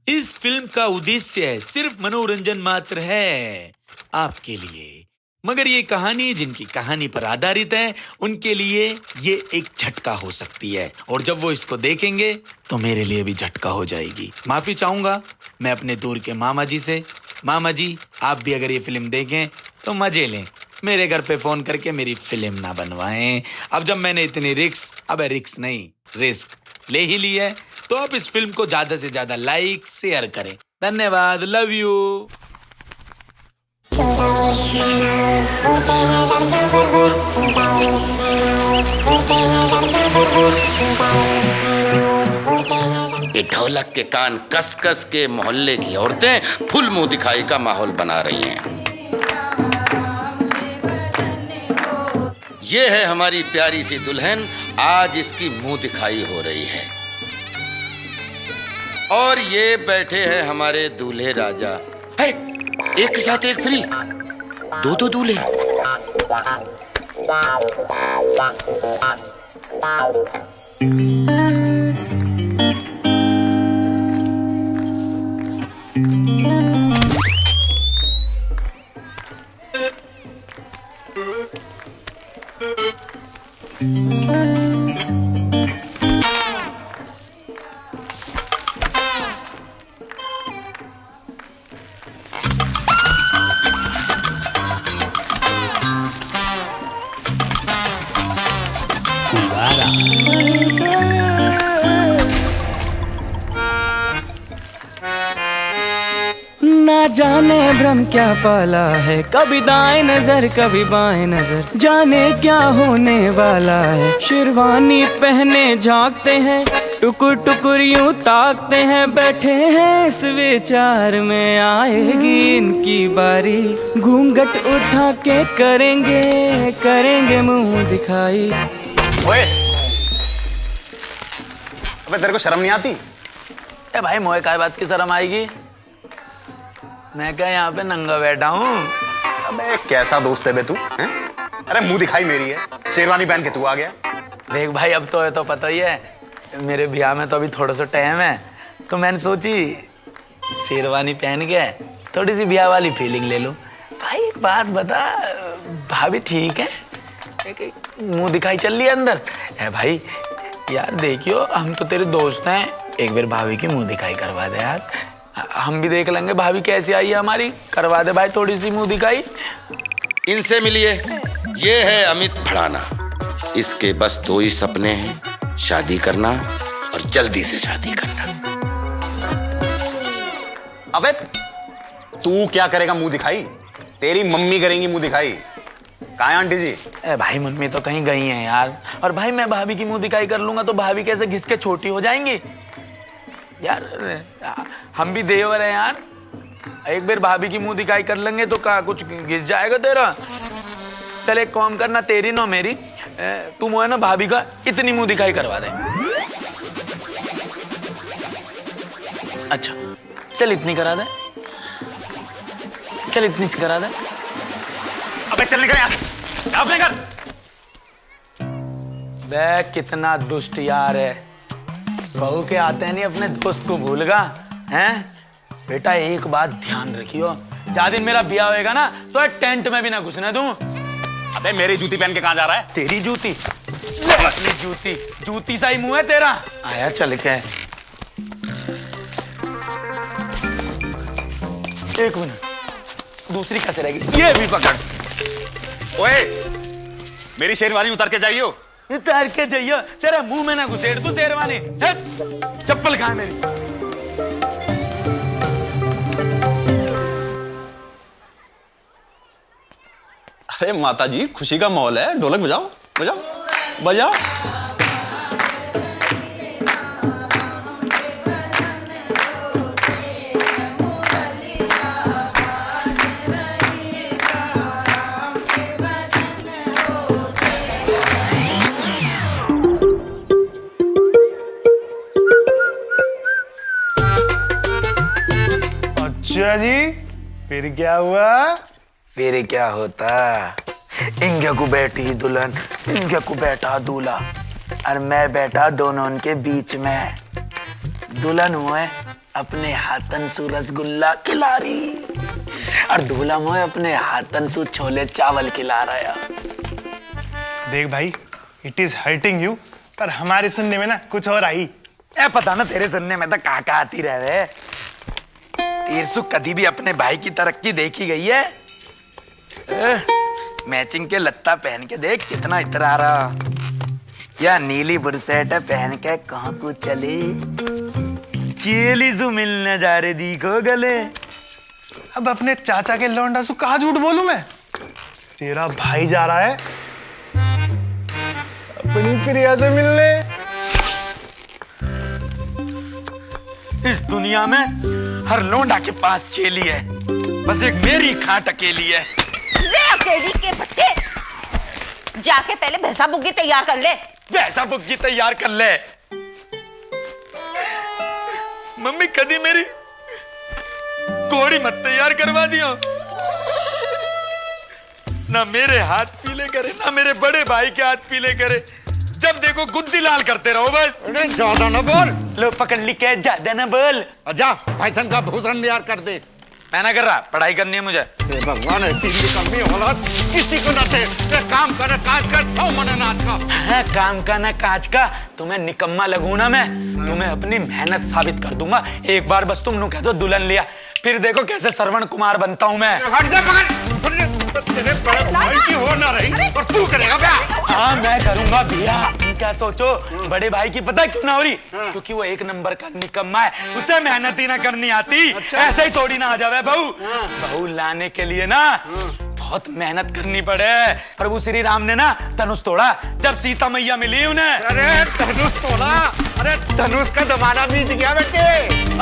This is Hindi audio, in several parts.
इस फिल्म का उद्देश्य सिर्फ मनोरंजन मात्र है आपके लिए, मगर ये कहानी जिनकी कहानी पर आधारित है उनके लिए ये एक झटका हो सकती है, और जब वो इसको देखेंगे तो मेरे लिए भी झटका हो जाएगी। माफी चाहूंगा मैं अपने दूर के मामा जी से। मामा जी, आप भी अगर ये फिल्म देखें तो मजे लें, मेरे घर पे फोन करके मेरी फिल्म ना बनवाएं। अब जब मैंने इतनी रिस्क नहीं रिस्क ले ही ली है, तो आप इस फिल्म को ज्यादा से ज्यादा लाइक शेयर करें। धन्यवाद, लव यू। ये ढोलक के कान कस कस के मोहल्ले की औरतें फुल मुंह दिखाई का माहौल बना रही हैं। ये है हमारी प्यारी सी दुल्हन, आज इसकी मुंह दिखाई हो रही है। और ये बैठे हैं हमारे दूल्हे राजा। है, एक के साथ एक फ्री, दो दूल्हे। ना जाने भ्रम क्या पाला है, कभी दाएं नजर कभी बाएं नजर, जाने क्या होने वाला है। शेरवानी पहने झांकते हैं, टुकुर टुकुर यूं ताकते हैं, बैठे हैं इस विचार में आएगी इनकी बारी, घूंघट उठा के करेंगे मुंह दिखाई। ओए, अबे तेरे को शर्म नहीं आती? ए भाई, मोए काय बात की शर्म आएगी? मैं क्या यहाँ पे नंगा बैठा हूँ? अबे कैसा दोस्त है बे तू? अरे मुंह दिखाई मेरी है, शेरवानी पहन के तू आ गया। देख भाई, अब तो है तो पता ही है, मेरे ब्याह में तो अभी थोड़ा सा टाइम है, तो मैंने सोची शेरवानी पहन के थोड़ी सी ब्याह वाली फीलिंग ले लूं। भाई एक बात बता, भाभी ठीक है? मुंह दिखाई चल रही है अंदर? है भाई यार, देखियो हम तो तेरे दोस्त हैं, एक बार भाभी की मुंह दिखाई करवा दे यार, हम भी देख लेंगे भाभी कैसी आई है हमारी। करवा दे भाई थोड़ी सी मुंह दिखाई। इनसे मिलिए, ये है अमित भड़ाना। इसके बस दो ही सपने हैं, शादी करना और जल्दी से शादी करना। अबे तू क्या करेगा मुंह दिखाई? तेरी मम्मी करेंगी मुंह दिखाई। कहाँ है आंटी जी? ए भाई, मम्मी तो कहीं गई हैं यार, और भाई मैं भाभी की मुंह दिखाई कर लूंगा तो भाभी कैसे घिस के छोटी हो जाएंगी यार। हम भी देवर हैं यार, एक बार भाभी की मुंह दिखाई कर लेंगे तो क्या कुछ घिस जाएगा तेरा? चल एक काम करना, तेरी ना मेरी, तू मुझे ना भाभी का इतनी मुंह दिखाई करवा दे। अच्छा चल इतनी करा दे, चल इतनी सी करा दे। अबे चल निकल यार, अपने घर। बे कितना दुष्ट यार है, बहू के आते नहीं अपने दोस्त को भूल गा हैं? बेटा एक बात ध्यान रखियो, जा दिन मेरा ब्याह होएगा ना तो टेंट में भी ना घुसने दूं। अबे मेरी जूती पहन के कहाँ जा रहा है? तेरी जूती? अपनी जूती, जूती सा ही मुंह है तेरा। आया चल के, एक मिनट, दूसरी कैसे रहेगी? ये भी पकड़। ओए, मेरी शेरवानी उतार के जाइयो। उतार के जाइयो? तेरा मुंह में ना घुसेड़ तू शेरवानी, चप्पल खाए मेरी। अरे माता जी, खुशी का माहौल है, ढोलक बजाओ बजाओ बजाओ। अच्छा जी, फिर क्या हुआ? फिर क्या होता, इंगे को बैठी दुल्हन, इंगे को बैठा दूल्हा, और मैं बैठा दोनों उनके बीच में। दुल्हन हुए अपने हाथन सु रसगुल्ला खिला रही और दूल्हा मोए अपने हाथन सु छोले चावल खिला रहा। देख भाई, इट इज हर्टिंग यू, पर हमारे सुनने में ना कुछ और आई। ए पता ना तेरे सुनने में तो काका आती रहे। तीरसु कभी भी अपने भाई की तरक्की देखी गई है? मैचिंग के लत्ता पहन के देख कितना इतरा रहा, या नीली बुरसेट पहन के कहाँ को चले, चेली सु मिलने जा रहे दिखो गले। अब अपने चाचा के लौंडा सु कहाँ झूठ बोलूं मैं? तेरा भाई जा रहा है अपनी प्रिया से मिलने। इस दुनिया में हर लौंडा के पास चेली है, बस एक मेरी खाट अकेली है। रे अकेली के बच्चे, जाके पहले भैंसा बुग्गी तैयार कर ले। भैंसा बुग्गी तैयार कर ले। मम्मी कदी मेरी घोड़ी मत तैयार करवा दियो। ना मेरे हाथ पीले करे, ना मेरे बड़े भाई के हाथ पीले करे। जब देखो गुद्दी लाल करते रहो बस। ज्यादा न बोल। लो पकड़ ली के, ज्यादा न बोल। जा भाईसन का भूषण तैयार कर दे। मैं ना कर रहा, पढ़ाई करनी है मुझे। भगवान ऐसी निकम्मी औलाद किसी को न दे। काम करे काज कर, 100 मने नाच का। हाँ, काम का ना काज का। तुम्हें निकम्मा लगूं ना मैं, तुम्हें अपनी मेहनत साबित कर दूंगा। एक बार बस तुम कह दो दुल्हन लिया, फिर देखो कैसे श्रवण कुमार बनता हूं मैं। हट जा पकड़। तेरे बड़े भाई की हो ना रही और तू करेगा क्या? हाँ मैं करूंगा भैया। तुम क्या सोचो, बड़े भाई की पता क्यों ना हो रही? क्योंकि वो एक नंबर का निकम्मा है, उसे मेहनत ही ना करनी आती। ऐसे ही थोड़ी ना आ जावे बहू। बहू लाने के लिए ना बहुत मेहनत करनी पड़े। प्रभु श्री राम ने ना धनुष तोड़ा जब सीता मैया मिली उन्हें। अरे धनुष तोड़ा? अरे धनुष का जमाना बीत गया बेटे।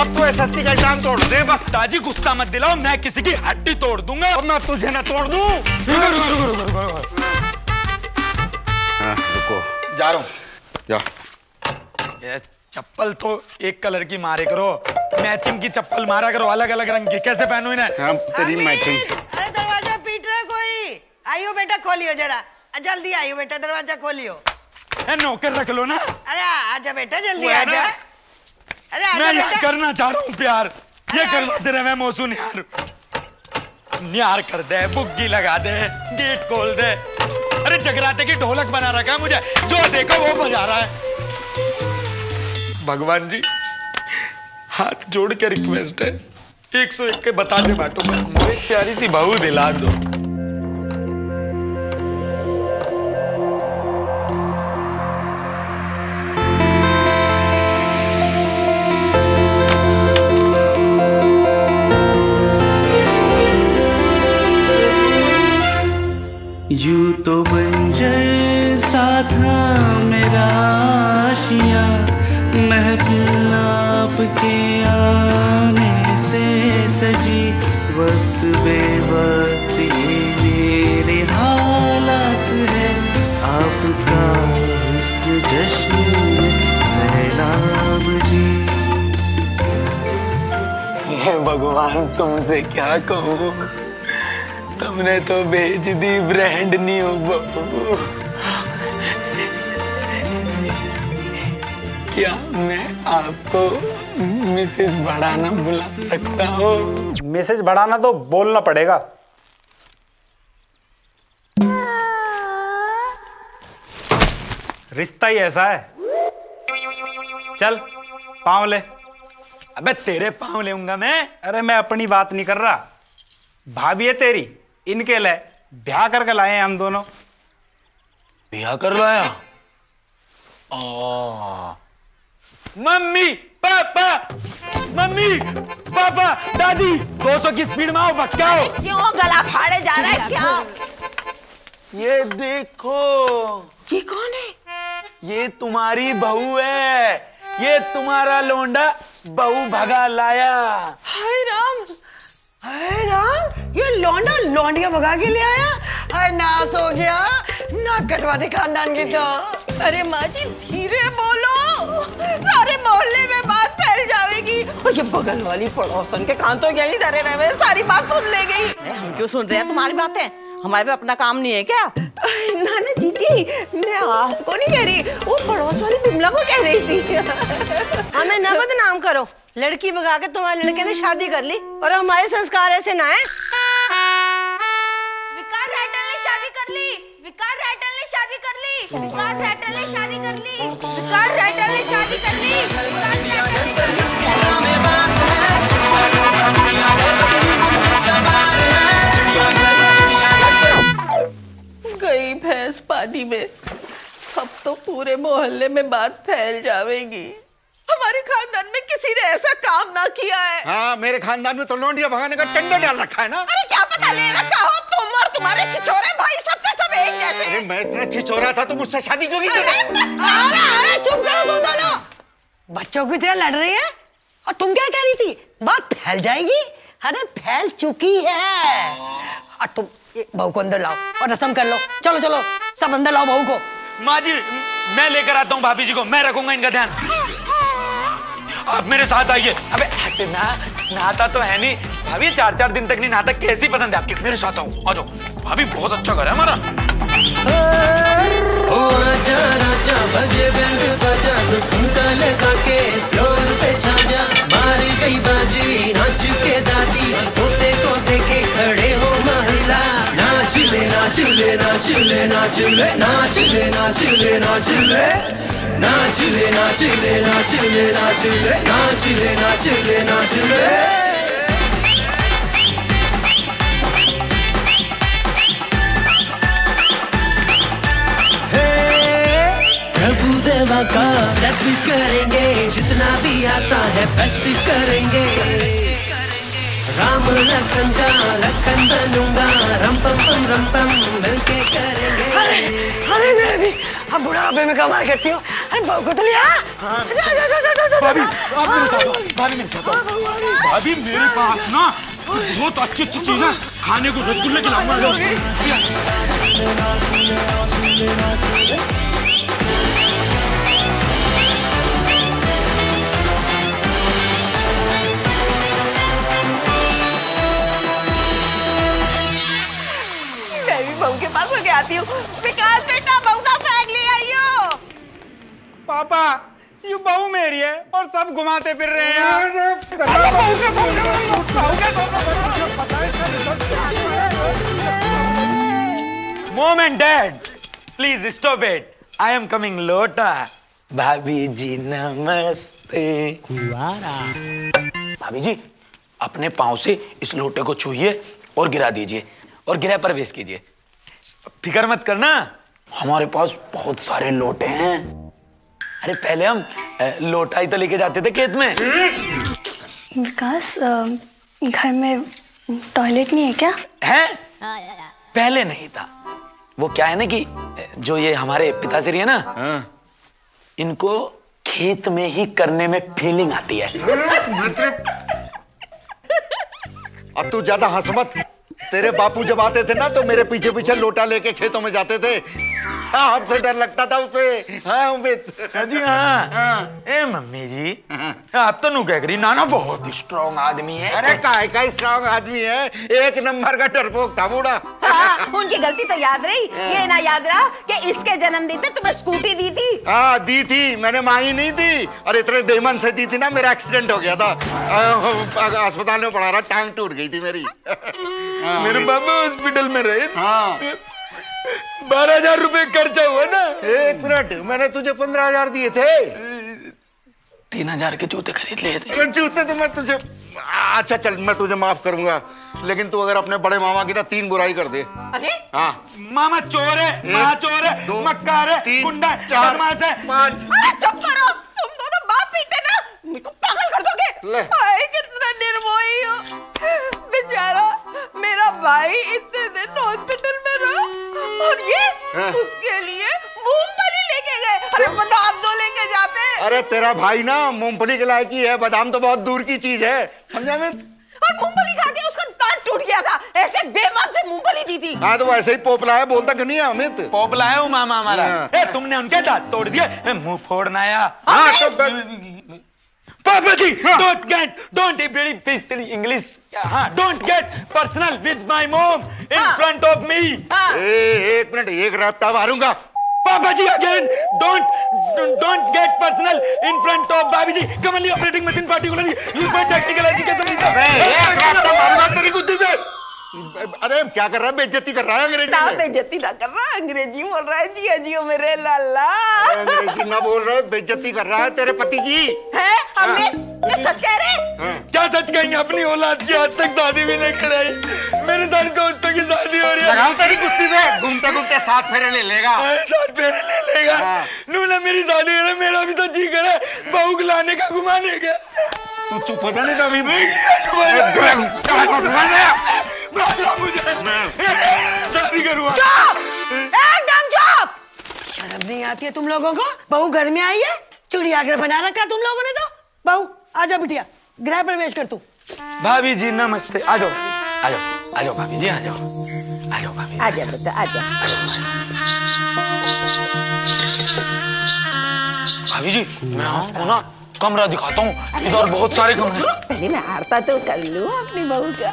अब तो एसएससी का एग्जाम तोड़ दे बस। ताजी गुस्सा मत दिलाओ, मैं किसी की हड्डी तोड़ दूंगा। अब मैं तुझे ना तोड़ दूं। रुको, जा रहा हूँ। जा। ये चप्पल तो एक कलर की मारे करो, मैचिंग की चप्पल मारा करो, अलग अलग रंग की। कैसे पहनूं इन्हें? हाँ, तेरी मैचिंग। अरे दरवाजा पीट रहा कोई। आइयो बेटा खोलियो जरा, जल्दी आइयो बेटा, दरवाजा खोलियो। नौकर रख लो ना। अरे आजा बेटा जल्दी वो है आजा। ना? अरे आजा मैं यहाँ बेटा। करना चाह रहा हूँ प्यार, ये अरे करवाते रहे। मैं मौसू निहार कर दे, बुग्गी लगा दे, गेट खोल दे। अरे जगराते की ढोलक बना रखा है मुझे, जो देखो वो बजा रहा है। भगवान जी हाथ जोड़ के रिक्वेस्ट है, 101 के बतासे बांटो, बस मुझे प्यारी सी बहू दिला दो। यूं तो बंजर सा था मेरा आशिया, महफिल आपके आने से सजी। वक्त बेवक्त ये मेरे हालात है, आपका हुस्न जश्न सैलाब जी। हे भगवान तुमसे क्या कहूँ, तुमने तो भेज दी ब्रांड न्यू बहू। क्या मैं आपको मिसेस बढ़ाना बुला सकता हूँ? मैसेज बढ़ाना तो बोलना पड़ेगा। रिश्ता ही ऐसा है। चल पाँव ले। अबे तेरे पाँव लेऊंगा मैं। अरे मैं अपनी बात नहीं कर रहा, भाभी है तेरी, इनके लिए ब्याह करके लाए हैं हम दोनों। ब्याह कर लाया? मम्मी पापा, मम्मी पापा दादी 200 की स्पीड में आओ, भटकाओ। क्यों गला फाड़े जा रहा है क्या? ये देखो, ये कौन है? ये तुम्हारी बहू है, ये तुम्हारा लौंडा बहू भगा लाया। हाय राम, हाय राम, ये लौंडा लौंडिया भगा के ले आया। हाय नास हो गया, नाक कटवा दे खानदान की तो। अरे माँ जी धीरे बोलो, सारे मोहल्ले में बात फैल जाएगी। और ये बगल वाली पड़ोसन के कान तो यही धरे रहे, सारी बात सुन ले गई। हम क्यों सुन रहे हैं तुम्हारी बातें? हमारे पे अपना काम नहीं है क्या? ना ना जीजा जी मैं आपको नहीं कह रही, वो पड़ोस वाली बिमला को कह रही थी। हमें न बदनाम करो, लड़की भगा के तुम्हारे लड़के ने शादी कर ली और हमारे संस्कार ऐसे ना है। विकास रैटल ने शादी कर ली, विकास रैटल ने शादी कर ली, विकास रैटल ने शादी कर ली, विकास रैटल ने शादी कर ली, गई भैंस पानी में, अब तो पूरे मोहल्ले में बात फैल जाएगी। हमारे खानदान में किसी ने ऐसा काम ना किया है। हाँ, मेरे खानदान में तो लौंडिया भगाने का टेंडर डाल रखा है ना। अरे क्या पता ले रखा हो तुम और तुम्हारे छिछोरे भाई, सबके सब एक जैसे। अरे मैं इतना छिछोरा था तो मुझसे शादी क्यों की तूने? अरे चुप करो तुम दोनों। बच्चों की तरह लड़ रही है और तुम क्या कह रही थी? बात फैल जाएगी। अरे फैल चुकी है। और तुम बहू को अंदर लाओ और रस्म कर लो। चलो चलो सब अंदर लाओ बहू को। माँ जी मैं लेकर आता हूँ भाभी जी को, मैं रखूंगा इनका ध्यान। आप मेरे साथ आइए। अबे नहाता तो है नहीं भाभी, 4-4 दिन तक नहीं नहाता। कैसी पसंद है आपकी? मेरे साथ आओ, आ जाओ भाभी, बहुत अच्छा घर है हमारा। ओ आजा राजा बजे बैंड बजा, तो ठुमका लगा के फ्लोर पे छा जा। मार गई बाजी नाच के दादी, पोते को देखे खड़े हो महल्ला। नाच ले नाच ले नाच ले नाच ले नाच ले नाच ले नाच ले नाच ले नाच ले नाच ले नाच ले नाच ले नाच ले नाच ले। प्रभु देवा का स्टेप करेंगे, जितना भी आता है बेस्ट करेंगे। राम लखन का लखन बनूंगा, रम पम मिलके करेंगे। अरे मैं भी अब बुढ़ापे में कमाई करती हूँ। अरे बहू को तो लिया। भाभी आप मेरे साथ आओ, भाभी मेरे साथ आओ। भाभी मेरे पास ना बहुत अच्छी अच्छी चीज है खाने को, रसगुल्ले खिलाऊंगा। मैं भी बहू के पास होके आती हूँ। विकास बेटा बहू का बैग ले आइयो। पापा ये बहू मेरी है और सब घुमाते फिर रहे हैं। Mom and dad please stop it, I am coming लोटा। भाभी जी नमस्ते। भाभी जी अपने पाँव से इस लोटे को छूइए और गिरा दीजिए और गृह प्रवेश कीजिए। फिक्र मत करना, हमारे पास बहुत सारे लोटे हैं। अरे पहले हम लोटा ही तो लेके जाते थे खेत में। विकास घर में टॉयलेट नहीं है क्या? है पहले नहीं था। वो क्या है ना कि जो ये हमारे पिताश्री है ना, इनको खेत में ही करने में फीलिंग आती है। अब तू ज्यादा हंस मत। तेरे बापू जब आते थे ना तो मेरे पीछे पीछे लोटा लेके खेतों में जाते थे। सांप से डर लगता था उसे। हाँ उमेद जी हाँ। ए मम्मी जी आप तो नू कह रही नाना बहुत स्ट्रॉन्ग आदमी है। अरे काय का स्ट्रॉन्ग आदमी है, एक नंबर का डरपोक था बूढ़ा। हाँ, उनकी गलती तो याद रही, ये ना याद रहा कि इसके जन्मदिन पे तुम्हें स्कूटी दी थी। हाँ दी थी, मैंने मांगी नहीं थी और इतने बेमन से दी थी ना, मेरा एक्सीडेंट हो गया था। अस्पताल में पड़ा रहा, टांग टूट गई थी मेरी। मेरे पापा हॉस्पिटल में रहे। हाँ 12,000 रुपए खर्चा हुआ ना। एक मिनट, मैंने तुझे 15,000 दिए थे। 3,000 के जूते खरीद लिए थे। अरे जूते तो मैं तुझे, अच्छा चल मैं तुझे माफ करूंगा, लेकिन तू अगर अपने बड़े मामा की ना 3 बुराई कर दे। अरे हाँ मामा चोर है, माँ चोर है, मक्कार है, गुंडा है, बदमाश है। 5 अरे चुप करो, तुम दोनों बाप पीटे ना, मेरे को पागल कर दोगे। ले। हाय कितना निर्मोही हो बेचारा, मेरा भाई इतने दिन हॉस्पिटल में रहा और ये उसके लिए मूंगफली लेके गए। अरे बादाम तो लेके जाते। अरे तेरा भाई ना मूंगफली के लायक ही है, बादाम तो बहुत दूर की चीज है, समझा मैं। और मूंगफली खा के उसका दांत टूट गया था, ऐसे बेमान से मूंगफली दी थी। हाँ तो वैसे ही पोपला है, बोलता क्यों नहीं है अमित? पोपला है वो मामा हमारा। ए, तुमने उनके दांत तोड़ दिए, मुंह फोड़ना आया। हाँ तो पापा जी don't English, हाँ don't get personal with my mom in front of me। एक मिनट, एक रफ्ता मारूंगा। पापा जी again don't get personal in front of भाभी जी commonly operating machine particularly use by technical education. तेरी गुद्दी पे। अरे क्या कर रहा है? बेइज्जती कर रहा है अंग्रेजी ना में। बेइज्जती ना कर रहा, अंग्रेजी बोल रहा है। जियो जियो मेरे लाला। अंग्रेजी ना बोल रहा है, बेइज्जती कर रहा है तेरे पति की। है हमें ये सच कह रहे? क्या सच कहेंगे? अपनी औलाद की आज तक शादी भी नहीं कराई। मेरे सारे दोस्तों की शादी हो रही है। लगाओ तेरी गुत्ती पे। घूमते घूमते 7 फेरे ले लेगा। 7 फेरे ले लेगा। नूना मेरी शादी है, मेरा भी तो जी करे बहू को लाने का घुमाने का। तू चुप हो जाने तो अभी शादी करूँगा। एकदम चुप। शर्म नहीं आती है तुम लोगों को? बहू घर में आई है, चिड़ियाघर बना रखा तुम लोगों ने तो। बहू आजा बिटिया, गृह प्रवेश कर तू। भाभी जी नमस्ते। आ जाओ आ जाओ आ जाओ भाभी जी, आ जाओ आ जाओ भाभी। आजा बेटा आजा। भाभी जी मैं आपको ना कमरा दिखाता हूँ, इधर बहुत सारे कमरे। पहले मैं आरता तो कर लूं अपनी बहू का।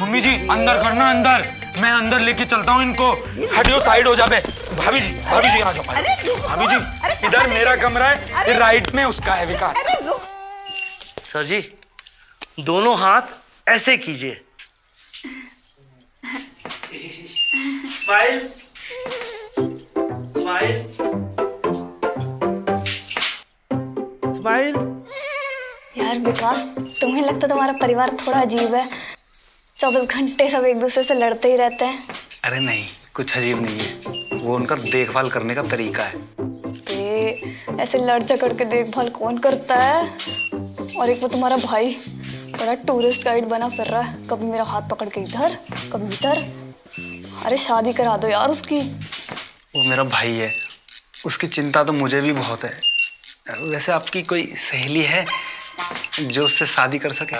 मम्मी जी अंदर करना, अंदर मैं अंदर लेके चलता हूँ इनको। हटियो साइड हो जाबे। भाभी जी आ जाओ भाभी जी। इधर मेरा कमरा है, फिर राइट में उसका है विकास। सर जी दोनों हाथ ऐसे कीजिए। Smile smile smile. यार विकास, तुम्हें लगता तुम्हारा परिवार थोड़ा अजीब है? 24 घंटे सब एक दूसरे से लड़ते ही रहते हैं। अरे नहीं, कुछ अजीब नहीं है, वो उनका देखभाल करने का तरीका है। ऐसे लड़ झगड़ के देखभाल कौन करता है? और एक वो तुम्हारा भाई बड़ा टूरिस्ट गाइड बना फिर रहा है, कभी मेरा हाथ पकड़ के इधर कभी इधर। अरे शादी करा दो यार उसकी। वो मेरा भाई है, उसकी चिंता तो मुझे भी बहुत है। वैसे आपकी कोई सहेली है जो उससे शादी कर सके?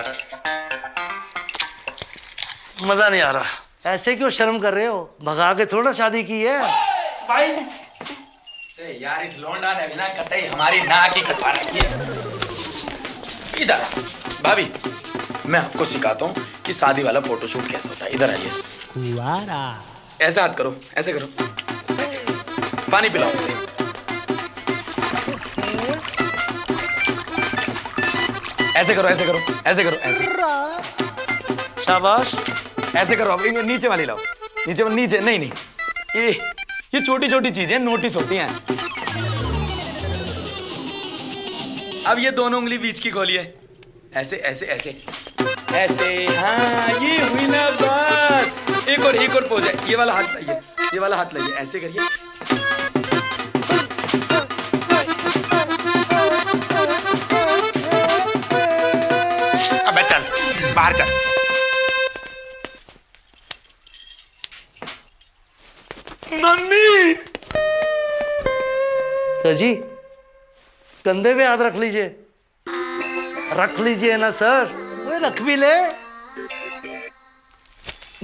मजा नहीं आ रहा, ऐसे क्यों शर्म कर रहे हो? भगा के थोड़ा शादी की है। स्माइल। यार इस लोंडा ने बिना कतई हमारी नाक ही कटवा रखी है। इधर भाभी, मैं आपको सिखाता हूँ कि शादी वाला फोटोशूट कैसे होता है। इधर आइए। ऐसा हाथ करो, ऐसे करो, ऐसे। पानी पिलाओ मुझे। ऐसे करो, ऐसे करो, ऐसे करो, ऐसे। शाबाश। ऐसे करो। अब नीचे वाली लाओ। नीचे नहीं ये छोटी छोटी चीजें नोटिस होती हैं। अब ये दोनों उंगली बीच की खोलिए। ऐसे ऐसे ऐसे ऐसे। हाँ ये हुई ना बात। एक और पोज है। ये वाला हाथ लाइए, ये वाला हाथ लाइए, ऐसे करिए। अबे चल बाहर चल। मम्मी। सर जी कंधे पे हाथ रख लीजिए। रख लीजिए ना सर, वो रख भी ले।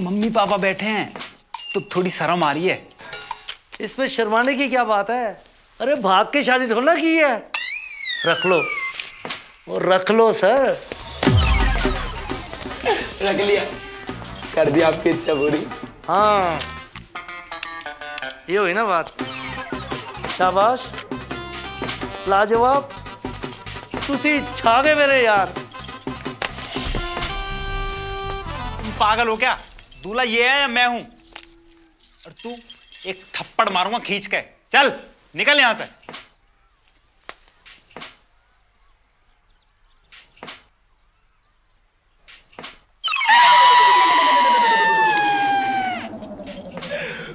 मम्मी पापा बैठे हैं तो थोड़ी शर्म आ रही है। इसमें शर्माने की क्या बात है? अरे भाग के शादी थोड़ा ना की है। रख लो, वो रख लो सर। रख लिया, कर दिया आपकी इच्छा पूरी। हाँ ये हुई ना बात। शाबाश, लाजवाब, तुसी छा गए मेरे यार। तुम पागल हो क्या? दूल्हा ये है या मैं हूं? और तू एक थप्पड़ मारूंगा खींच के। चल निकल यहां से।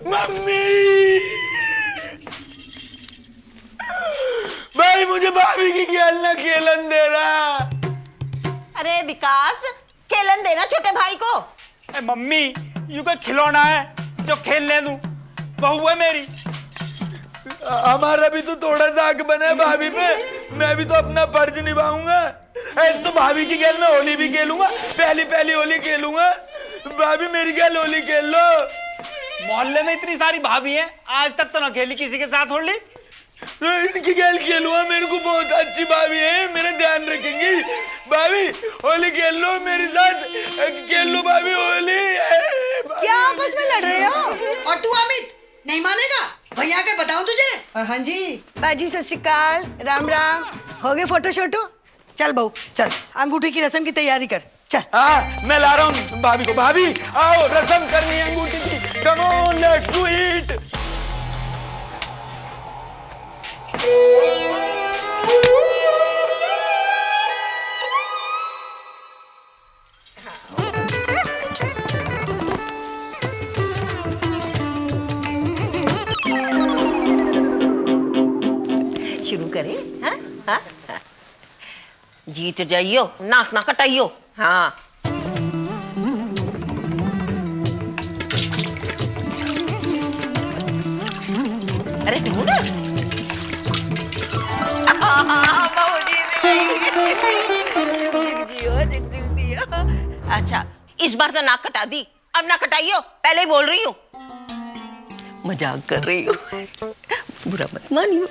मम्मी भाई मुझे भाभी की खेलना खेलन दे रहा। अरे विकास, खेलन देना छोटे भाई को। ए मम्मी, यू का खिलौना है जो खेलने दूं? बहू है मेरी। हमारा भी तो थोड़ा सा हक बना है भाभी पे। मैं भी तो अपना फर्ज निभाऊंगा। ऐसे तो भाभी की खेल में होली भी खेलूंगा, पहली होली खेलूंगा। भाभी मेरी खेल होली खेल लो। मोहल्ले में इतनी सारी भाभी हैं, आज तक तो ना खेली किसी के साथ होली। तो इनकी खेल खेलूंगा। मेरे को बहुत अच्छी भाभी है, मेरा ध्यान रखेंगी। भाभी होली खेल लो मेरे साथ, खेल लो भाभी होली। क्या आपस में लड़ रहे हो? और तू अमित नहीं मानेगा? भैया आकर बताऊं तुझे। और हाँ जी बाजी, सत श्री अकाल, राम राम। हो गए फोटो शोटो? चल बहू चल, अंगूठी की रस्म की तैयारी कर, चल। हाँ मैं ला रहा हूँ भाभी को। भाभी आओ, रस्म करनी है अंगूठी की। Come on, let's do it. शुरू करें? हाँ हाँ हाँ। जीत जाइयो, नाक ना कटाइयो। हाँ अरे ढूंढ। अच्छा इस बार तो नाक कटा दी, अब ना कटाइयो, पहले ही बोल रही हूँ। मजाक कर रही हूँ, बुरा मत मानियो।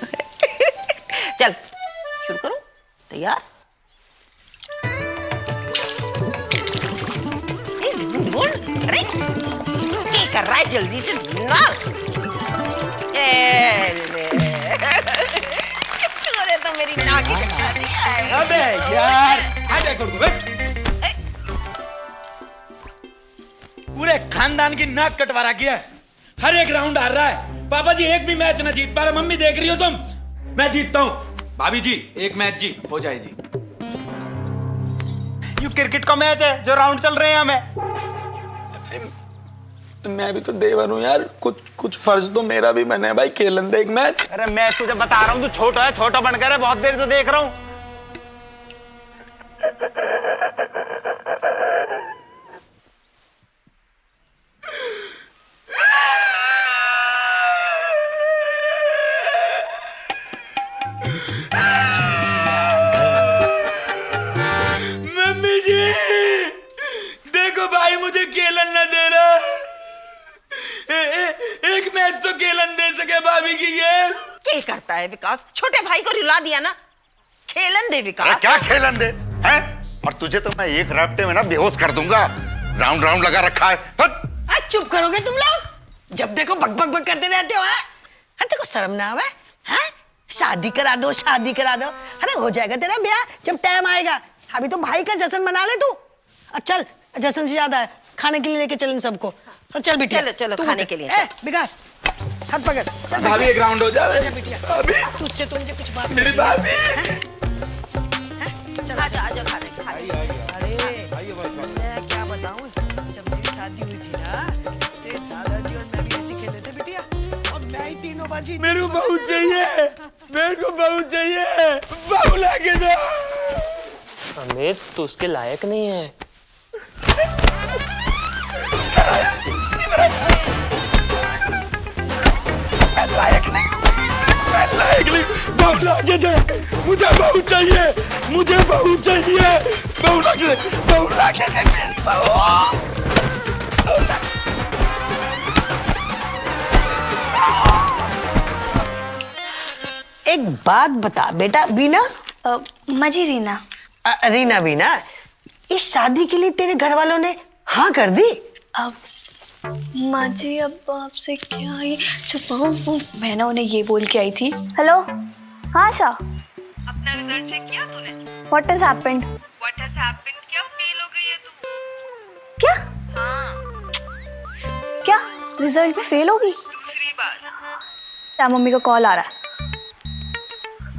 चल शुरू करो, तैयार? बोल, अरे क्या कर रहा है, जल्दी से ना। तूने तो मेरी नाक ही कटा दी है। अबे यार, आजा कर बैठ। पूरे खानदान की नाक कटवा रखी है, हर एक राउंड हार रहा है। पापा जी एक भी मैच ना जीत पा रहे। मम्मी देख रही हो तुम, मैं जीतता हूँ। भाभी जी एक मैच जी हो जाए जी। ये क्रिकेट का मैच है जो राउंड चल रहे हैं हमें। मैं भी तो देवर हूँ यार, कुछ फर्ज तो मेरा भी बने भाई। खेलन दे एक मैच। अरे मैं तुझे बता रहा हूँ, तू छोटा है, छोटा बनकर है, बहुत देर से देख रहा हूँ। मम्मी जी देखो भाई मुझे खेलन ना दे रहा। एक मैच तो खेलन दे सके भाभी की गेल। क्या करता है विकास, छोटे भाई को रुला दिया ना। खेलन दे विकास। अरे क्या खेलन दे हैं? और तुझे तो मैं एक रैप्टे में ना बेहोश कर दूंगा। राउंड राउंड लगा रखा है। आज चुप करोगे तुम लोग? जब देखो बक बक बक करते रहते हो। तेरे को शर्म ना आवे? हैं? शादी करा दो, शादी करा दो। अरे हो जाएगा तेरा ब्याह जब टाइम आएगा। अभी तो भाई का जश्न मना ले तू। चल, जश्न से ज्यादा है, खाने के लिए लेके चल इन सबको। तो चल बिटिया, चलो चलो तू खाने उठ। के लिए। विकास हाथ पकड़, चल भाभी एक राउंड हो जाए। तुझसे तो मुझे कुछ बात मेरी भाभी। चल आजा आजा खाने। अरे मैं क्या बताऊं, जब मेरी शादी हुई थी ना, तेरे दादाजी और मैं भी ऐसे खेले थे बिटिया, और मैं ही तीनों बाजी। मेरे को बहू चाहिए, मेरे को बहू चाहिए, बहू लाके दो। अमित तू उसके लायक नहीं है। लायक नहीं, बहू लाके दे। मुझे बहू चाहिए, मुझे बहू चाहिए। बहू लाके दे, बहू लाके दे मेरी बहू। एक बात बता बेटा बीना। माँ जी रीना। रीना बीना, इस शादी के लिए तेरे घर वालों ने हाँ कर दी? अब माँ जी अब आपसे क्या ही छुपाऊं, वो मैं ना उन्हें ये बोल के आई थी। हेलो हाँ आशा, अपना रिजल्ट चेक किया तूने? What has happened? What has happened? क्या फेल हो गई है तू? क्या? हाँ क्या रिजल्ट में फेल होगी? दूसरी बार। क्या मम्मी का कॉल आ रहा है।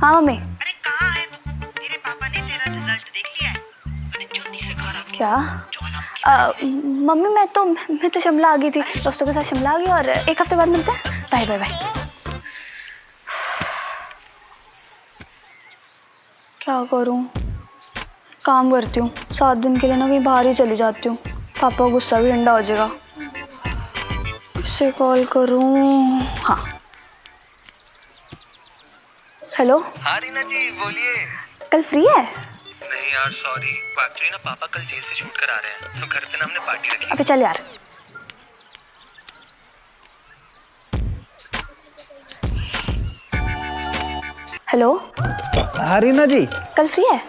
हाँ मम्मी। अरे कहाँ है तू? तेरे पापा ने तेरा रिजल्ट देख लिया है। अरे जल्दी से घर आ। क्या? मम्मी मैं तो शिमला आ गई थी, दोस्तों के साथ शिमला आ गई, और एक हफ्ते बाद मिलते हैं। Bye bye bye. क्या करूं, काम करती हूँ, 7 दिन के लिए ना कहीं बाहर ही चली जाती हूँ। पापा का गुस्सा भी ठंडा हो जाएगा। किससे कॉल करूं? हाँ हेलो। हाँ रीना जी बोलिए। कल फ्री है? नहीं यार सॉरी, एक्चुअली ना पापा कल जेल से शूट कर आ रहे हैं, तो घर पे ना हमने पार्टी रखी। अबे चल यार। हेलो। हाँ रीना जी, कल फ्री है?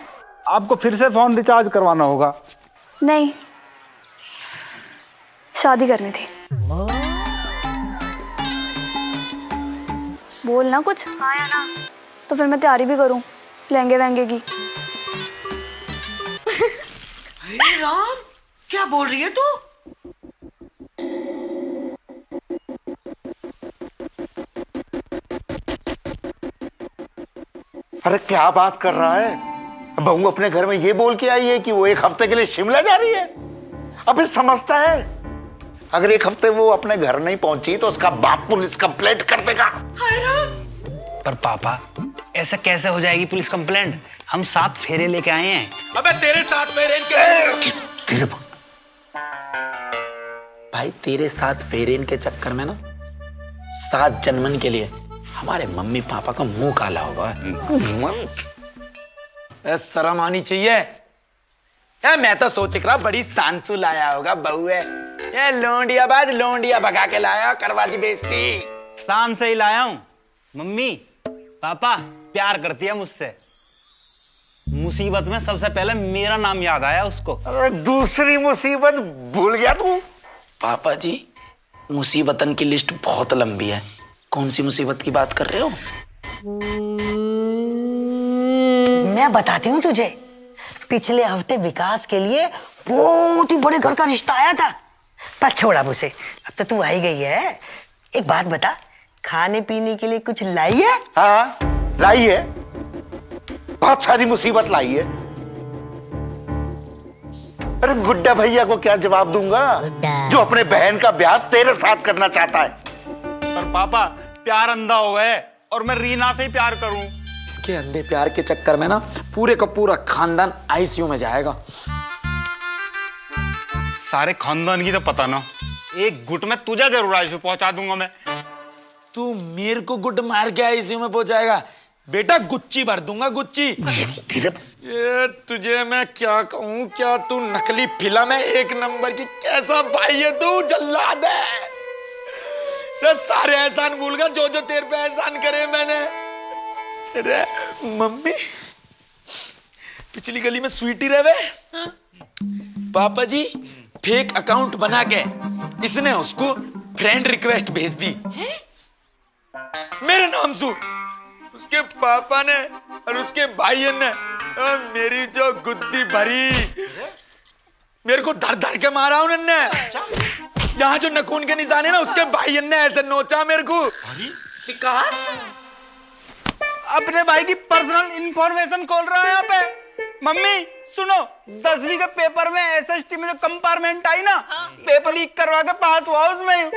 आपको फिर से फोन रिचार्ज करवाना होगा। नहीं, शादी करनी थी। बोल ना कुछ। हाँ या ना? तो फिर मैं तैयारी भी करूं लहंगे वहंगे की। हे राम, क्या बोल रही है तू? अरे क्या बात कर रहा है? बहू अपने घर में ये बोल के आई है कि वो 1 हफ्ते के लिए शिमला जा रही है। अबे समझता है, अगर 1 हफ्ते वो अपने घर नहीं पहुंची तो उसका बाप पुलिस कंप्लेंट कर देगा। पर पापा, ऐसा कैसे हो जाएगी पुलिस कंप्लेंट? हम 7 फेरे लेके आए हैं। अबे तेरे 7 फेरे धीरे बोल। भाई तेरे साथ फेरे के चक्कर में ना 7 जन्मन के लिए हमारे मम्मी पापा का मुंह काला होगा। शर्म आनी चाहिए। मैं तो सोच रहा बड़ी सांसू लाया होगा बहू है। ये लोंडियाबाज लोंडिया भगा के लाया, करवा दी बेइज्जती। शान से ही लाया हूं। मम्मी पापा प्यार करती है मुझसे। मुसीबत में सबसे पहले मेरा नाम याद आया उसको। अरे दूसरी मुसीबत भूल गया तू? पापा जी, मुसीबतन की लिस्ट बहुत लंबी है। कौन सी मुसीबत की बात कर रहे हो? मैं बताती हूँ तुझे। पिछले हफ्ते विकास के लिए बहुत ही बड़े घर का रिश्ता आया था, पर छोड़ा उसे। अब तो तू आई गई है। एक बात बता, खाने पीने के लिए कुछ लाई है? हाँ लाई है, बहुत सारी मुसीबत लाई है। अरे गुड्डा भैया को क्या जवाब दूंगा जो अपने बहन का ब्याह तेरे साथ करना चाहता है। पर पापा प्यार अंधा हो गया है और मैं रीना से ही प्यार करूं। इसके अंधे प्यार के चक्कर में ना पूरे का पूरा खानदान आईसीयू में जाएगा। सारे खानदान की तो पता ना, एक गुट में तुझे जरूर आईसीयू पहुंचा दूंगा मैं। तू मेरे को गुट मार के आईसीयू में पहुंचाएगा? बेटा गुच्ची भर दूंगा, गुच्ची। ये तुझे मैं क्या कहूँ, क्या तू नकली फिल्म है 1 नंबर की। कैसा भाई है तू, जल्लाद है। सारे एहसान भूल गया जो जो तेरे पे एहसान करे मैंने। अरे मम्मी, पिछली गली में स्वीटी रहे। पापा जी फेक अकाउंट बना के इसने उसको फ्रेंड रिक्वेस्ट भेज दी मेरे नाम से। उसके पापा ने और उसके भाई ने मेरी जो गुद्दी भरी, मेरे को धर धर के मारा उन्होंने। यहाँ जो नखून के निशान है ना, उसके भाई ने ऐसे नोचा मेरे को। विकास अपने भाई की पर्सनल इंफॉर्मेशन खोल रहा है यहाँ पे। मम्मी सुनो, 10वीं के पेपर में एसएसटी में जो कंपार्टमेंट आई ना, पेपर लीक करवा के पास हुआ उसमें।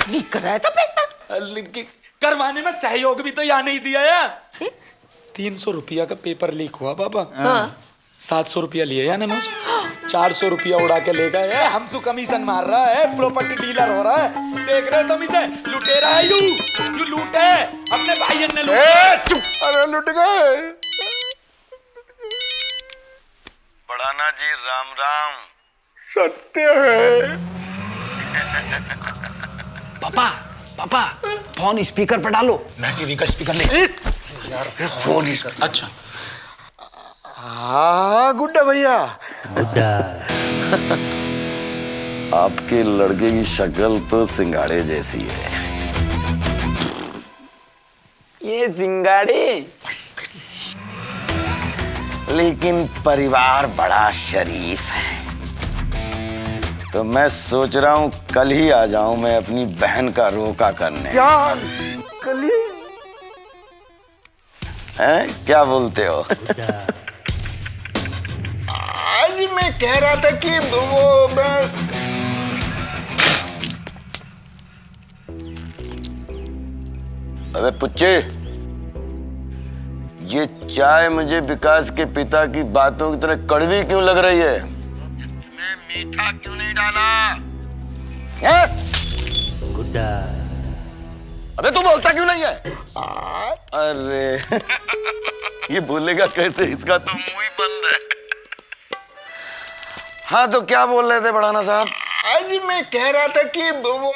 लीक कर रहा था पेपर? करवाने में सहयोग भी तो यहाँ नहीं दिया है। 300 रुपया का पेपर लीक हुआ पापा। 700 रुपया लिए यानी 400 रुपया उड़ा के ले गए। हमसे कमीशन मार रहा है, प्रॉपर्टी डीलर हो रहा है। देख रहे हो तुम इसे, लुटेरा है यू लूट है। अपने भाई ने लूट। चुप। अरे लुट गए। बढ़ाना जी राम राम। सत्य है। पापा पापा फोन स्पीकर पर डालो। मैं टीवी का स्पीकर ले। यार फोन इस। अच्छा हाँ गुड्डा भैया। गुड्डा आपके लड़के की शक्ल तो सिंगाड़े जैसी है। ये सिंगाड़ी, लेकिन परिवार बड़ा शरीफ है। तो मैं सोच रहा हूँ कल ही आ जाऊं मैं अपनी बहन का रोका करने। यार कल ही हैं? क्या बोलते हो? आज मैं कह रहा था कि वो मैं अबे पुच्चे, ये चाय मुझे विकास के पिता की बातों की तरह कड़वी क्यों लग रही है? इसमें मीठा क्यों नहीं डाला? गुड्डा अबे तू बोलता क्यों नहीं है? अरे ये बोलेगा कैसे, इसका तो मुंह ही बंद है। हाँ तो क्या बोल रहे थे बढ़ाना साहब? आज मैं कह रहा था कि वो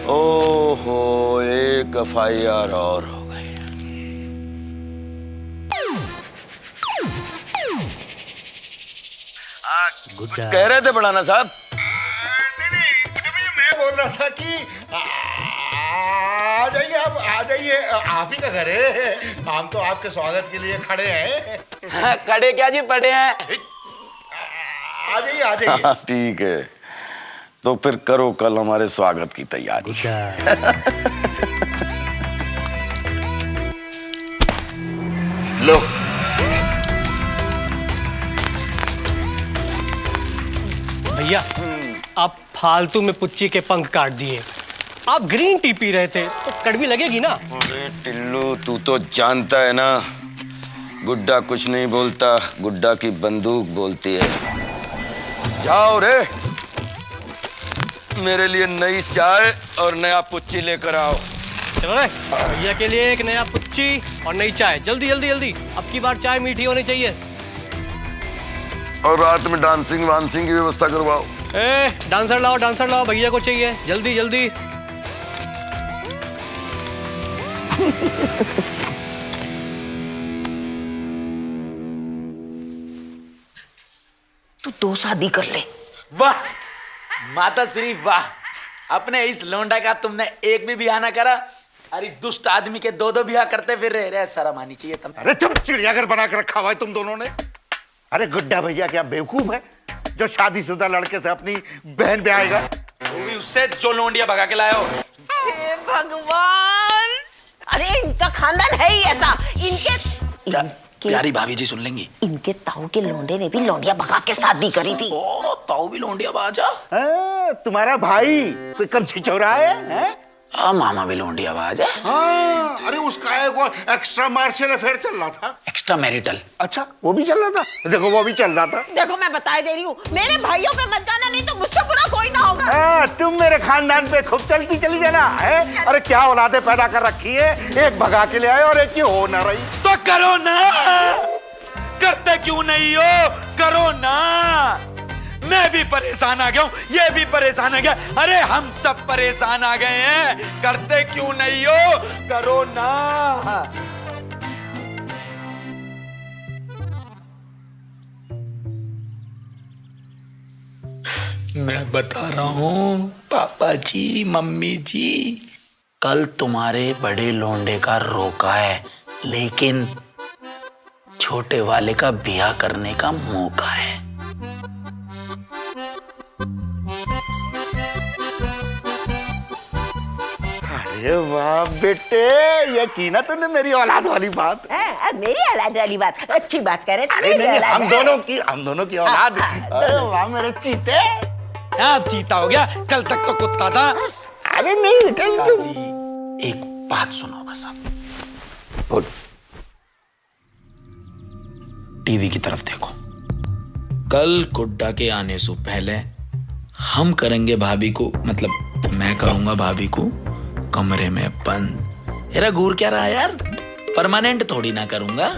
ओहो, एक FIR और हो गई। गुड्डा कह रहे थे बढ़ाना साहब। मैं बोल रहा था कि आ जाइए, आप आ जाइए, आप ही का घर है, हम तो आपके स्वागत के लिए खड़े हैं। खड़े क्या जी, पड़े हैं। आ जाइए, आ जाइए। ठीक है, तो फिर करो कल हमारे स्वागत की तैयारी। लो, भैया आप फालतू में पुच्ची के पंख काट दिए। आप ग्रीन टी पी रहे थे तो कड़वी लगेगी ना। अरे टिल्लू, तू तो जानता है ना, गुड्डा कुछ नहीं बोलता, गुड्डा की बंदूक बोलती है। जाओ रे, मेरे लिए नई चाय और नया पुच्ची लेकर आओ। चलो रे, भैया के लिए एक नया पुच्ची और नई चाय, जल्दी जल्दी जल्दी। अब की बार चाय मीठी होनी चाहिए। और रात में डांसिंग वांसिंग की व्यवस्था करवाओ। डांसर लाओ, भैया को चाहिए, जल्दी जल्दी। तू 2 शादी कर ले। वाह माता श्री वाह, अपने इस लौंडा का तुमने एक भी ब्याह ना करा, और इस दुष्ट आदमी के 2 ब्याह करते फिर रहे। शर्म आनी चाहिए तुम। अरे चुप, चिड़ियाघर बना के रखा हुआ है तुम दोनों ने। अरे गुड्डा भैया क्या बेवकूफ है जो शादीशुदा लड़के से अपनी बहन ब्याहेगा? वो भी उससे जो लौंडिया भगा के लाया हो। हे भगवान, अरे इनका खानदान है ही ऐसा। इनके प्यारी भाभी जी सुन लेंगी। इनके ताऊ के लौंडे ने भी लौंडिया भगा के शादी करी थी। ओ ताऊ भी लौंडिया बाजा। तुम्हारा भाई कोई कम छिछोरा है? हाँ, मामा भी लौंडिया बाजा। हाँ, अरे उसका एक एक्स्ट्रा मार्शल अफेयर चल रहा था। Extra marital. अच्छा, वो भी चल रहा था? देखो, वो भी चल रहा था। देखो मैं बता दे रही हूँ, मेरे भाइयों पे मत जाना, नहीं तो मुझसे बुरा कोई ना होगा। तुम मेरे खानदान पे खूब चलती चली जाना है। अरे क्या औलादे पैदा कर रखी है, एक भगा के ले आए और एक की हो ना रही। तो करो ना, करते क्यों नहीं हो, करो ना। मैं भी परेशान आ गया हूं, ये भी परेशान आ गया, अरे हम सब परेशान आ गए हैं। करते क्यों नहीं हो, करो ना। मैं बता रहा हूं पापा जी, मम्मी जी, कल तुम्हारे बड़े लौंडे का रोका है, लेकिन छोटे वाले का ब्याह करने का मौका है। अरे वाह बेटे, ये की ना तूने मेरी औलाद वाली बात। मेरी औलाद वाली बात, अच्छी बात करे। अरे नहीं, हम दोनों की औलाद। अरे वाह मेरे चीते। आप चीता हो गया, कल तक तो कुत्ता था। अरे नहीं बेटे, एक बात सुनो बस आप। बोल। टीवी की तरफ देखो। कल गुड्डा के आने से पहले हम करेंगे भाभी को, मतलब मैं करूंगा भाभी को कमरे में बंद। मेरा घूर क्या रहा यार, परमानेंट थोड़ी ना करूंगा,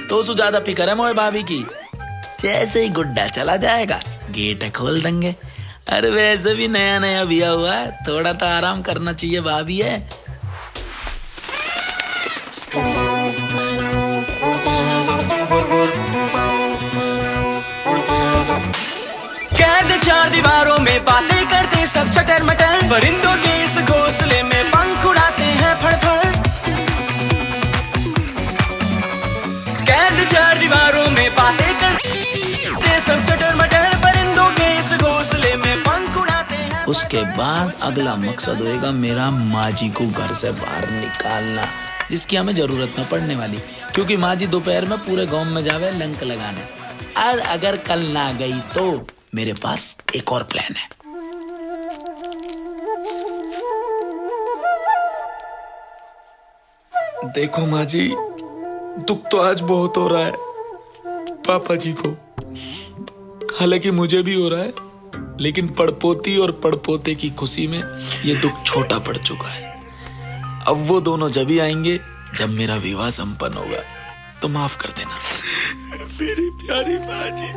तो सु ज्यादा फिक्र है मोए भाभी की। जैसे ही गुड्डा चला जाएगा गेट खोल देंगे। अरे वैसे भी नया नया ब्याह हुआ है, थोड़ा तो आराम करना चाहिए भाभी है। कैद 4 दीवारों में बातें करते सब चटर मटर, परिंदों के इस घोंसले में पंख उड़ाते हैं फड़फड़। कैद 4 दीवारों में बातें करते सब चटर मटर, परिंदों के इस घोंसले में पंख उड़ाते हैं। उसके बाद अगला मकसद होएगा मेरा माँ जी को घर से बाहर निकालना, जिसकी हमें जरूरत न पड़ने वाली, क्योंकि माँ जी दोपहर में पूरे गांव में जावे लंक लगाने। और अगर कल ना गई तो मेरे पास एक और प्लान है। देखो माँ जी, दुख तो आज बहुत हो रहा है पापा जी को, हालांकि मुझे भी हो रहा है, लेकिन पड़पोती और पड़पोते की खुशी में ये दुख छोटा पड़ चुका है। अब वो दोनों जब ही आएंगे जब मेरा विवाह संपन्न होगा, तो माफ कर देना मेरी प्यारी माँ जी।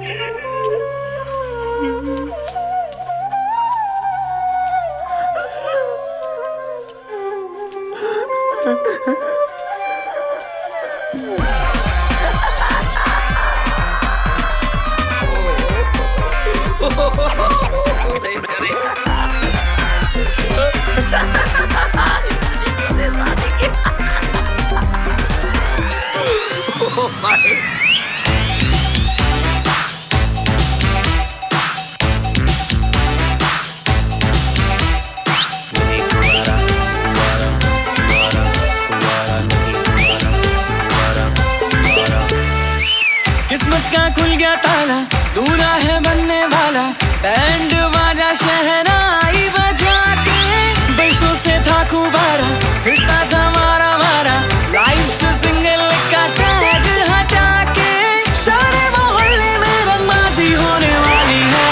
किस्मत का खुल गया ताला, दूल्हा है बनने वाला, बैंड बाजा शहनाई बजा के, बरसों से था खुबारा, फिरता था मारा मारा, लाइफ से सिंगल का टैग हटा के, सारे मोहल्ले में रंगबाजी होने वाली है,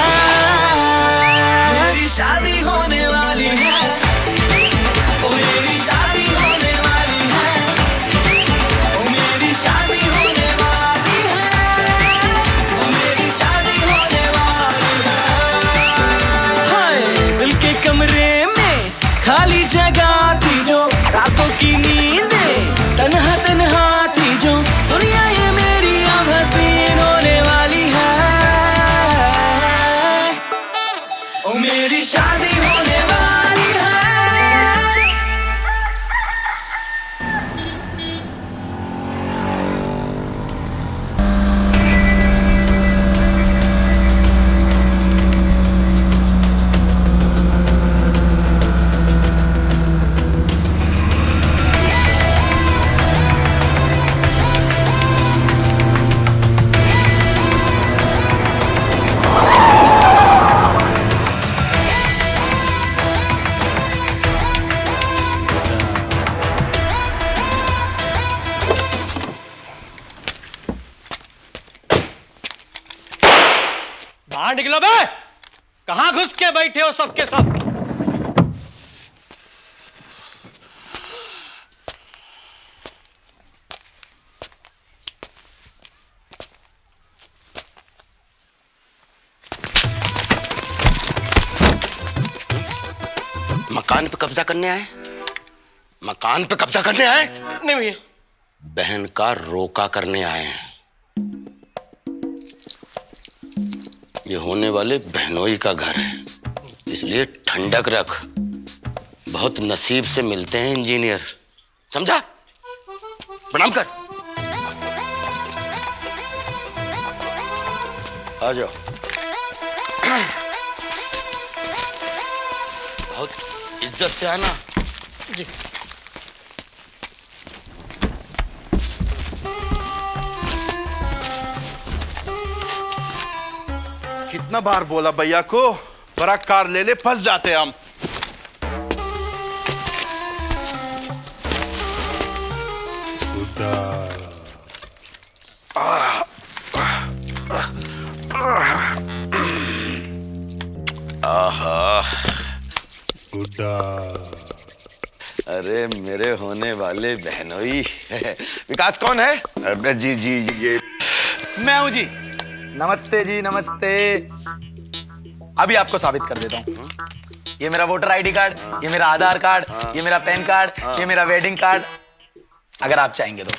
मेरी शादी होने वाली है, ओ मेरी शादी होने वाली है, ओ मेरी शादी होने वाली है, ओ मेरी शादी होने वाली है। हाय, दिल के कमरे में खाली जगह थी जो, रातों की नींदें तन्हा तन्हा थी जो, दुनिया ये मेरी अब हसीन होने वाली है, ओ मेरी शादी होने वाली है। बाहर निकलो बे। कहां घुस के बैठे हो सबके सब? मकान पे कब्जा करने आए? मकान पे कब्जा करने आए? नहीं भैया। बहन का रोका करने आए हैं। ये होने वाले बहनोई का घर है, इसलिए ठंडक रख। बहुत नसीब से मिलते हैं इंजीनियर, समझा? प्रणाम कर। आ जाओ। बहुत इज्जत से आना। जी। कितना बार बोला भैया को, बड़ा कार ले ले, फंस जाते हम। आहा, अरे मेरे होने वाले बहनोई। विकास कौन है? जी जी ये मैं हूं जी। नमस्ते जी, नमस्ते। अभी आपको साबित कर देता हूँ। ये मेरा वोटर आईडी कार्ड, ये मेरा आधार कार्ड, ये मेरा पैन कार्ड, ये मेरा वेडिंग कार्ड, अगर आप चाहेंगे तो।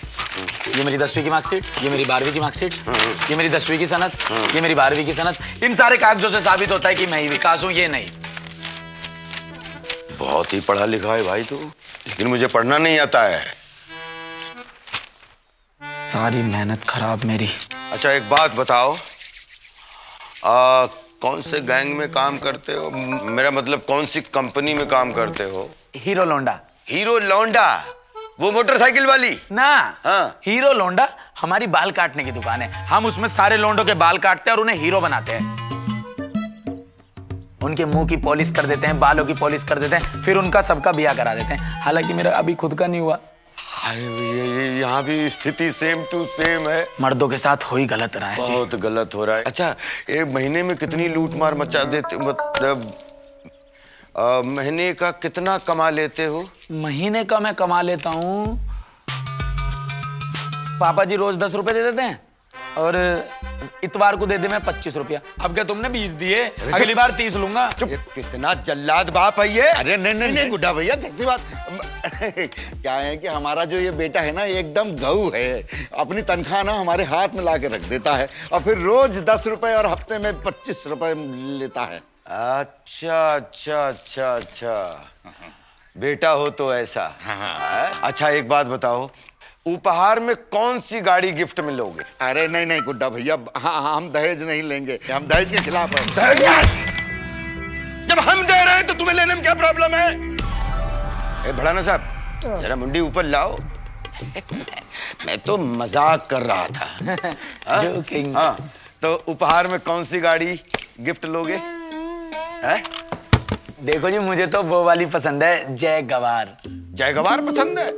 ये मेरी 10वीं की मार्कशीट, ये मेरी 12वीं की मार्कशीट, ये मेरी 10वीं की सनद, ये मेरी 12वीं की सनद। इन सारे कागजों से साबित होता है कि मैं ही विकास हूँ, ये नहीं। बहुत ही पढ़ा लिखा है भाई तू, लेकिन मुझे पढ़ना नहीं आता है। सारी मेहनत खराब मेरी। अच्छा एक बात बताओ, कौन से गैंग में काम करते हो? मेरा मतलब कौन सी कंपनी में काम करते हो? हीरो लोंडा। हीरो लोंडा? वो मोटरसाइकिल वाली? ना, हाँ। हीरो लोंडा हमारी बाल काटने की दुकान है। हम उसमें सारे लोंडों के बाल काटते हैं और उन्हें हीरो बनाते हैं। उनके मुंह की पॉलिश कर देते हैं, बालों की पॉलिश कर देते हैं, फिर उनका सबका ब्याह करा देते हैं। हालांकि मेरा अभी खुद का नहीं हुआ। यहाँ भी स्थिति सेम टू सेम है। मर्दों के साथ हो ही गलत रहा है। बहुत गलत हो रहा है। अच्छा एक महीने में कितनी लूट मार मचा देते, मतलब महीने का कितना कमा लेते हो? महीने का मैं कमा लेता हूँ, पापा जी रोज 10 रुपए दे देते हैं और इतवार को दे दे मैं 25 रुपया। अब क्या तुमने 20 दिए, अगली बार 30 लूंगा। ये कितना जल्लाद बाप है ये। अरे नहीं गुड्डा भैया, कैसी बात। क्या है कि हमारा जो ये बेटा है ना, एकदम गऊ है। अपनी तनख्वाह ना हमारे हाथ में ला के रख देता है और फिर रोज 10 रुपए और हफ्ते में 25 रुपए लेता है। अच्छा अच्छा अच्छा अच्छा, बेटा हो तो ऐसा। अच्छा एक बात बताओ, उपहार में कौन सी गाड़ी गिफ्ट में लोगे? अरे नहीं गुड्डा भैया, हाँ हम दहेज नहीं लेंगे, हम दहेज के खिलाफ हैं। जब हम दे रहे हैं तो तुम्हें लेने में क्या प्रॉब्लम है? ए भड़ाना साहब, जरा मुंडी ऊपर लाओ। मैं तो मजाक कर रहा था। जोकिंग। हाँ, तो उपहार में कौन सी गाड़ी गिफ्ट लोगे? है? देखो जी, मुझे तो वो वाली पसंद है, जय गवार। जय गवार पसंद है?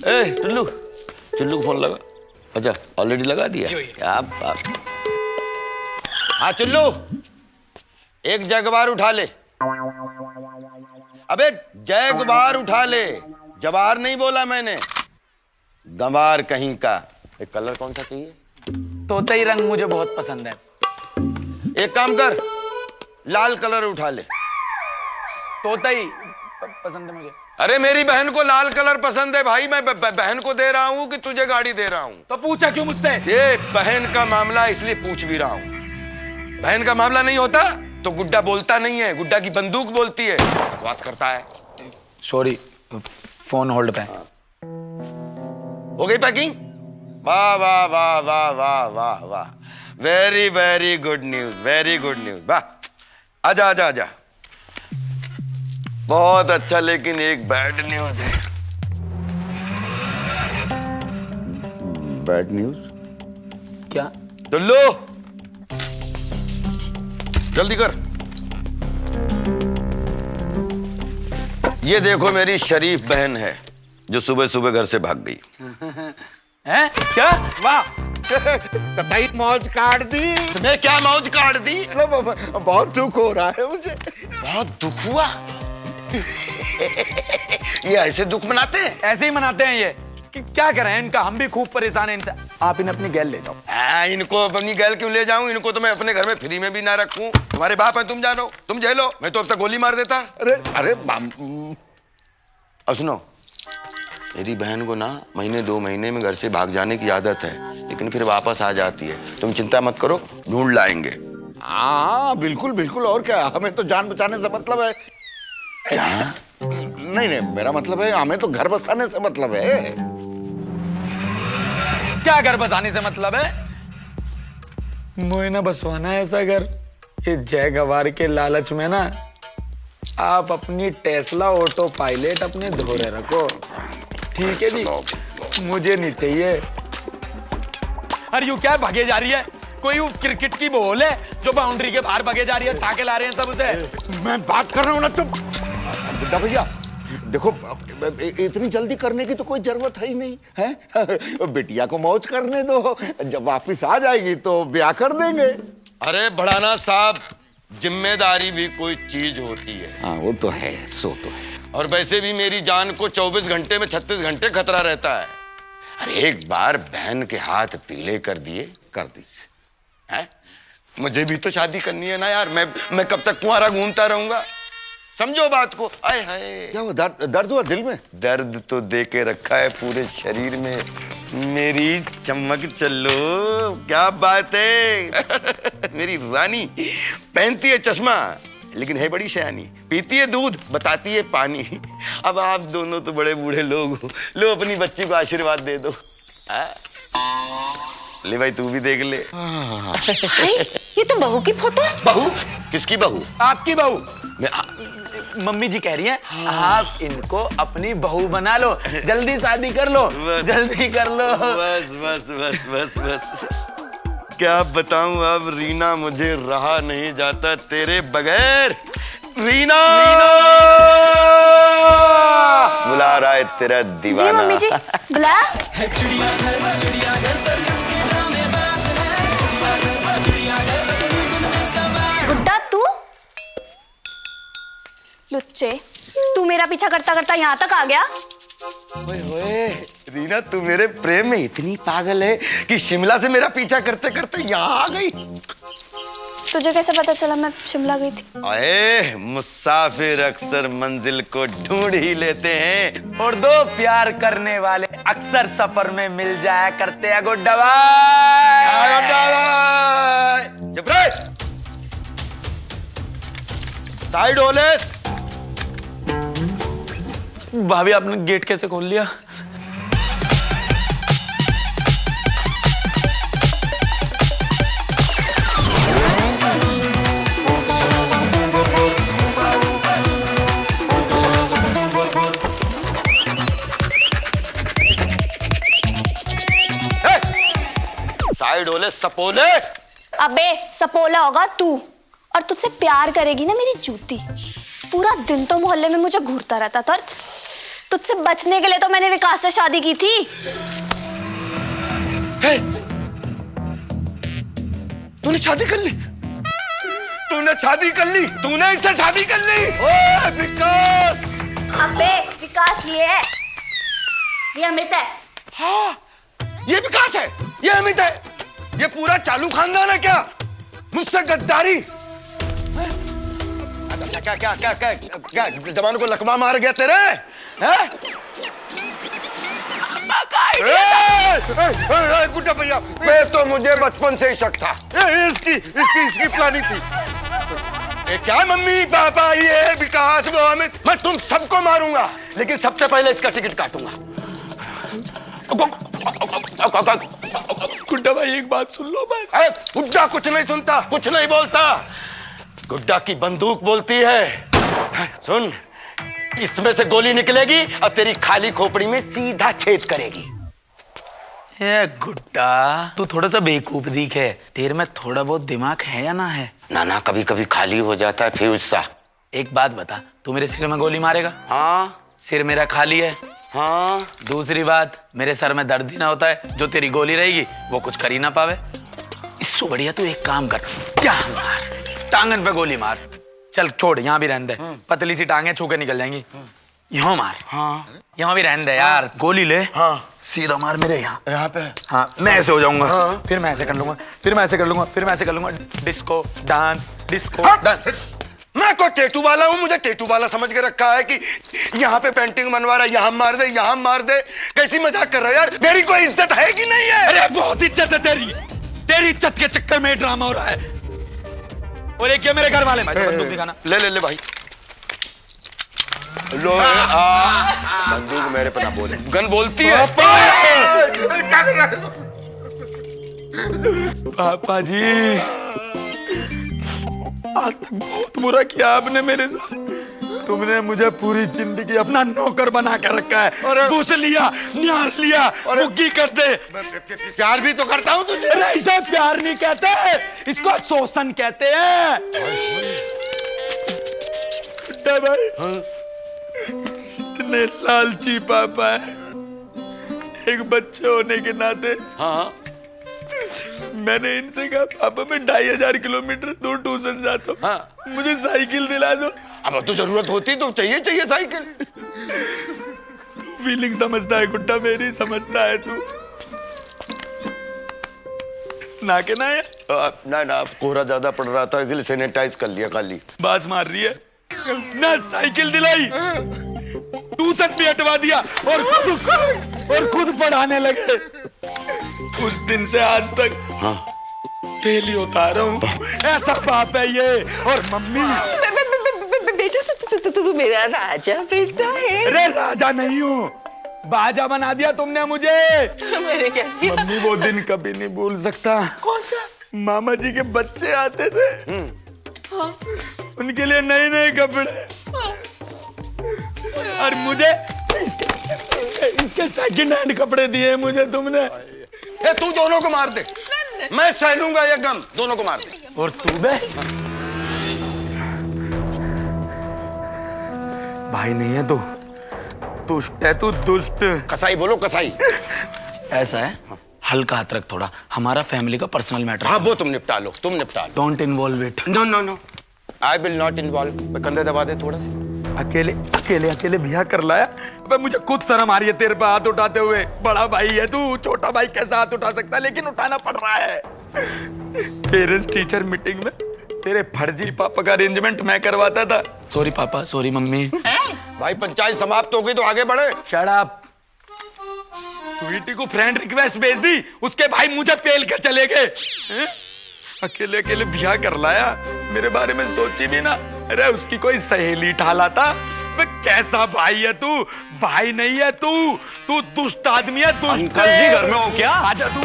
ए टुल्लू, टुल्लू को फोन लगा। अच्छा ऑलरेडी लगा दिया? क्या बात। हाँ चुल्लू, एक जगवार उठा ले। अबे जगवार उठा ले, जवार नहीं बोला मैंने, गंवार कहीं का। एक कलर कौन सा चाहिए? तोतई रंग मुझे बहुत पसंद है। एक काम कर, लाल कलर उठा ले। तोतई पसंद है मुझे। अरे मेरी बहन को लाल कलर पसंद है भाई, मैं बहन को दे रहा हूं कि तुझे गाड़ी दे रहा हूं? तो पूछा क्यों मुझसे? ये बहन का मामला, इसलिए पूछ भी रहा हूं। बहन का मामला नहीं होता तो गुड्डा बोलता नहीं है, गुड्डा की बंदूक बोलती है, बकवास करता है। सॉरी, फोन होल्ड पे। हो गई पैकिंग? वाह वाह वाह वाह वाह वाह वाह, very very good news, very good news. वाह, आजा आजा आजा। बहुत अच्छा, लेकिन एक बैड न्यूज है। Bad news? क्या? टुल्लू जल्दी कर। ये देखो मेरी शरीफ बहन है जो सुबह सुबह घर से भाग गई। हैं? क्या? वाह, भाई मौज काट दी। मैं क्या मौज काट दी? बहुत दुख हो रहा है मुझे। बहुत दुख हुआ? ये ऐसे दुख मनाते हैं? ऐसे ही मनाते हैं ये। क्या करें इनका, हम भी खूब परेशान हैं इनसे। आप इन्हें अपनी गैल ले जाओ। इनको अपनी गैल क्यों ले जाऊं? इनको तो मैं अपने घर में फ्री में भी ना रखूं। तुम्हारे बाप है, तुम जानो, तुम झेलो, मैं तो अब तक गोली मार देता। अरे अब सुनो, मेरी बहन को ना महीने 2 महीने में घर से भाग जाने की आदत है, लेकिन फिर वापस आ जाती है। तुम चिंता मत करो, ढूंढ लाएंगे। हाँ बिल्कुल बिल्कुल, और क्या, हमें तो जान बचाने से मतलब है। नहीं मेरा मतलब है, हमें तो घर बसाने से मतलब है। क्या घर बसाने से मतलब है? मुझे ना बसवाना है ऐसा घर। ये जय गवार के लालच में ना आप अपनी टेस्ला ऑटो पायलट अपने धोरे रखो, ठीक है जी? मुझे नहीं चाहिए। अरे यू क्या भागे जा रही है? कोई वो क्रिकेट की बॉल है जो बाउंड्री के बाहर भागे जा रही है, टाके ला रहे हैं सब उसे। मैं बात कर रहा हूँ ना, तुम बुड्ढा भैया देखो, इतनी जल्दी करने की तो कोई जरूरत है ही नहीं है। बिटिया को मौज करने दो, जब वापिस आ जाएगी तो ब्याह कर देंगे। अरे भड़ाना साहब, जिम्मेदारी भी कोई चीज होती है। हाँ वो तो है, सो तो है। और वैसे भी मेरी जान को 24 घंटे में 36 घंटे खतरा रहता है। अरे एक बार बहन के हाथ पीले कर दिए, कर दीजिए। हैं? मुझे भी तो शादी करनी है ना यार, मैं कब तक कुंवारा घूमता रहूंगा? समझो बात को। आए हाय, क्या हुआ? दर्द हुआ दिल में? दर्द तो दे के रखा है पूरे शरीर में। मेरी चमक चलो, क्या बात है। मेरी रानी पहनती है चश्मा लेकिन है बड़ी शयानी, पीती है दूध बताती है पानी। अब आप दोनों तो बड़े बूढ़े लोग हो, लो अपनी बच्ची को आशीर्वाद दे दो। ले भाई, तू भी देख ले। ये तो बहू की फोटो है। बहू? किसकी बहू? आपकी बहू। मम्मी जी कह रही हैं आप इनको अपनी बहू बना लो, जल्दी शादी कर लो, जल्दी कर लो। बस बस बस बस बस, क्या बताऊं अब रीना, मुझे रहा नहीं जाता तेरे बगैर। रीना, बुला रहा है तेरा दीवाना। जी मम्मी जी, बुला। गुड्डा तू? लुच्चे, तू मेरा पीछा करता करता यहाँ तक आ गया? ओए ओए, रीना तू मेरे प्रेम में इतनी पागल है कि शिमला से मेरा पीछा करते करते यहाँ आ गई। तुझे कैसे पता चला मैं शिमला गई थी? अरे मुसाफिर अक्सर मंजिल को ढूंढ ही लेते हैं। और दो प्यार करने वाले अक्सर सफर में मिल जाया करते हैं। गुड्डा भाई, गुड्डा भाई, चुप रहे। साइड हो ले। भाभी आपने गेट कैसे खोल लिया? साइड हो ले सपोले। अबे सपोला होगा तू, और तुझसे प्यार करेगी ना मेरी जूती। पूरा दिन तो मोहल्ले में मुझे घूरता रहता था, और तुझसे बचने के लिए तो मैंने विकास से शादी की थी। तूने शादी कर ली? तूने शादी कर ली? तूने इससे शादी कर ली? ओए विकास! अबे विकास ये है, ये अमित है। हाँ, ये विकास है, ये अमित है, ये पूरा चालू खानदान है क्या? मुझसे गद्दारी? क्या क्या क्या क्या क्या जवान को लकवा मार गया तेरे? हैं? गुड्डा भैया, मैं तो मुझे बचपन से ही शक था। इसकी प्लानिंग थी। क्या मम्मी पापा ये विकास वो अमित, मैं तुम सबको मारूंगा, लेकिन सबसे पहले इसका टिकट काटूंगा। गुड्डा भाई एक बात सुन लो बस। गुड्डा कुछ नहीं सुनता, कुछ नहीं बोलता, गुड्डा की बंदूक बोलती है। सुन, इसमें से गोली निकलेगी और तेरी खाली खोपड़ी में सीधा छेद करेगी। ये गुड्डा तू थोड़ा सा बेवकूफ दिख है, तेरे में थोड़ा बहुत दिमाग है या ना है? ना कभी कभी खाली हो जाता है फ्यूज सा। एक बात बता, तू मेरे सिर में गोली मारेगा? हाँ। सिर मेरा खाली है। हाँ। दूसरी बात, मेरे सर में दर्द ही ना होता है, जो तेरी गोली रहेगी वो कुछ कर ही ना पावे। इससे बढ़िया तू एक काम कर, टांग मार, टांगन पे गोली मार। चल छोड़, यहाँ भी रहने दे, पतली सी टांगे छू के निकल जाएंगी। यहाँ मार। हाँ। यहाँ भी रहने दे यार, गोली ले। हाँ। सीधा मार मेरे यहाँ पे। हाँ, मैं ऐसे हो जाऊंगा। हाँ। फिर मैं ऐसे कर लूंगा, फिर मैं ऐसे कर लूंगा, फिर मैं ऐसे कर लूंगा। Disco dance, disco dance. मैं कोई टेटू वाला हूँ? मुझे टेटू वाला समझ के रखा है कि यहाँ पे पेंटिंग बनवा रहा है, यहाँ मार दे, यहाँ मार दे। कैसी मजाक कर रहा है यार? मेरी कोई इज्जत है कि नहीं है? अरे बहुत इज्जत है तेरी, तेरी इज्जत के चक्कर में ड्रामा हो रहा है। और एक क्या मेरे घर वाले, बंदूक दिखाना। ले भाई, लो। बंदूक मेरे पे ना बोले, गन बोलती है। पापा जी, आज तक बहुत बुरा किया आपने मेरे साथ। तुमने मुझे पूरी जिंदगी अपना नौकर बना कर रखा है। बुस लिया, न्यार लिया, मुक्की कर दे। प्यार भी तो करता हूँ तुझे। ऐसा प्यार नहीं कहते, इसको शोषण कहते हैं। भाई, इतने लालची पापा है, एक बच्चे होने के नाते। हाँ। मैंने इनसे कहा पापा मैं 2500 किलोमीटर दूर ट्यूशन जाता हूँ। हाँ। मुझे साइकिल दिला दो। अब तो जरूरत होती तो चाहिए साइकिल। तू फीलिंग समझता है गुड्डा, मेरी समझता है तू। ना के ना है ना कोहरा ज्यादा पड़ रहा था इसलिए सैनिटाइज कर लिया खाली। बास मार रही है ना, साइकिल दिलाई, ट्यूशन भी हटवा दिया और खुद पढ़ाने लगे। उस दिन से आज तक डेली होता रहा हूँ। ऐसा बाप है ये। और मम्मी, बेटा तू मेरा राजा बेटा है। अरे राजा नहीं हूँ, बाजा बना दिया तुमने मुझे। मेरे क्या किया? मम्मी वो दिन कभी नहीं भूल सकता। कौन सा? मामा जी के बच्चे आते थे, उनके लिए नए नए कपड़े, और मुझे इसके सेकंड हैंड कपड़े दिए मुझे तुमने। तू दोनों को मार दे, मैं सह लूंगा ये गम। दोनों को मार दे। और तू बे भाई नहीं है, तू दुष्ट है, तू दुष्ट। कसाई बोलो, कसाई। ऐसा है, हल्का हाथ रख थोड़ा, हमारा फैमिली का पर्सनल मैटर। हाँ वो तुम निपटा लो, तुम निपटा लो। Don't involve it. No I will not involve. कंधे दबा दे थोड़ा सा। अकेले अकेले अकेले बिया कर लाया। अबे मुझे खुद शर्म आ रही है तेरे पे हाथ उठाते हुए। बड़ा भाई है तू, छोटा भाई कैसा हाथ उठा सकता है, लेकिन उठाना पड़ रहा है। पेरेंट्स टीचर मीटिंग में तेरे फर्जी पापा का अरेंजमेंट मैं करवाता था। सॉरी पापा, सॉरी मम्मी। भाई पंचायत समाप्त हो गई तो आगे बढ़े। Shut up. स्वीटी को फ्रेंड रिक्वेस्ट भेज दी, उसके भाई मुझे पेल के चले गए। अकेले अकेले बिया कर लाया, मेरे बारे में सोची भी ना। अरे उसकी कोई सहेली ठाला था। कैसा भाई है तू? भाई नहीं है तू दुष्ट आदमी है। दुष्ट। अंकल जी घर में हो क्या? आजा तू।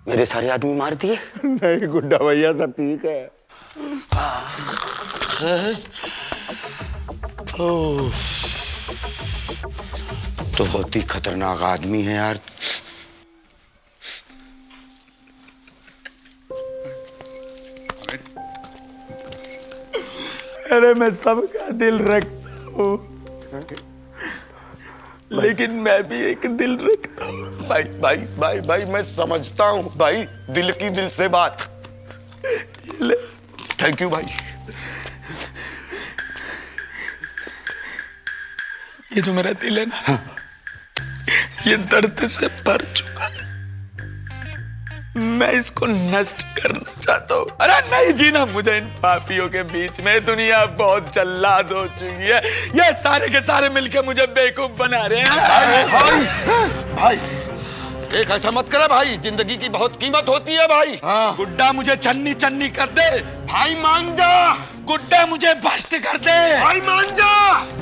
मेरे सारे आदमी मार दिए? नहीं गुड्डा भैया सब ठीक है। तो बहुत ही खतरनाक आदमी है यार। अरे मैं सबका दिल रखता हूँ, लेकिन मैं भी एक दिल रखता हूँ। भाई भाई भाई भाई मैं समझता हूँ भाई, दिल की दिल से बात। थैंक यू भाई। ये जो मेरा दिल है ना, ये दर्द से भर चुका है। मैं इसको नष्ट करना चाहता हूँ। अरे नहीं जीना मुझे इन पापियों के बीच में। दुनिया बहुत जल्लाद हो चुकी है। ये सारे के सारे मिलके मुझे बेवकूफ बना रहे हैं। भाई एक ऐसा मत करे भाई, जिंदगी की बहुत कीमत होती है भाई। गुड्डा मुझे चन्नी चन्नी कर दे। भाई मान जा। गुड्डा मुझे भ्रष्ट कर दे। भाई मान जा।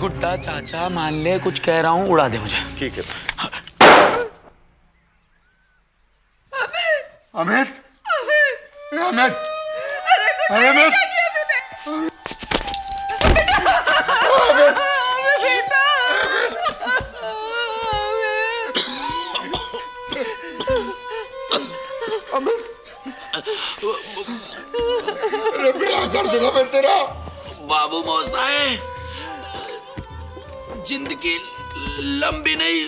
गुड्डा चाचा मान ले, कुछ कह रहा हूँ, उड़ा दे मुझे। ठीक है। अमित अमित अरे अमित तेरा बाबू मौसाए, जिंदगी लंबी नहीं,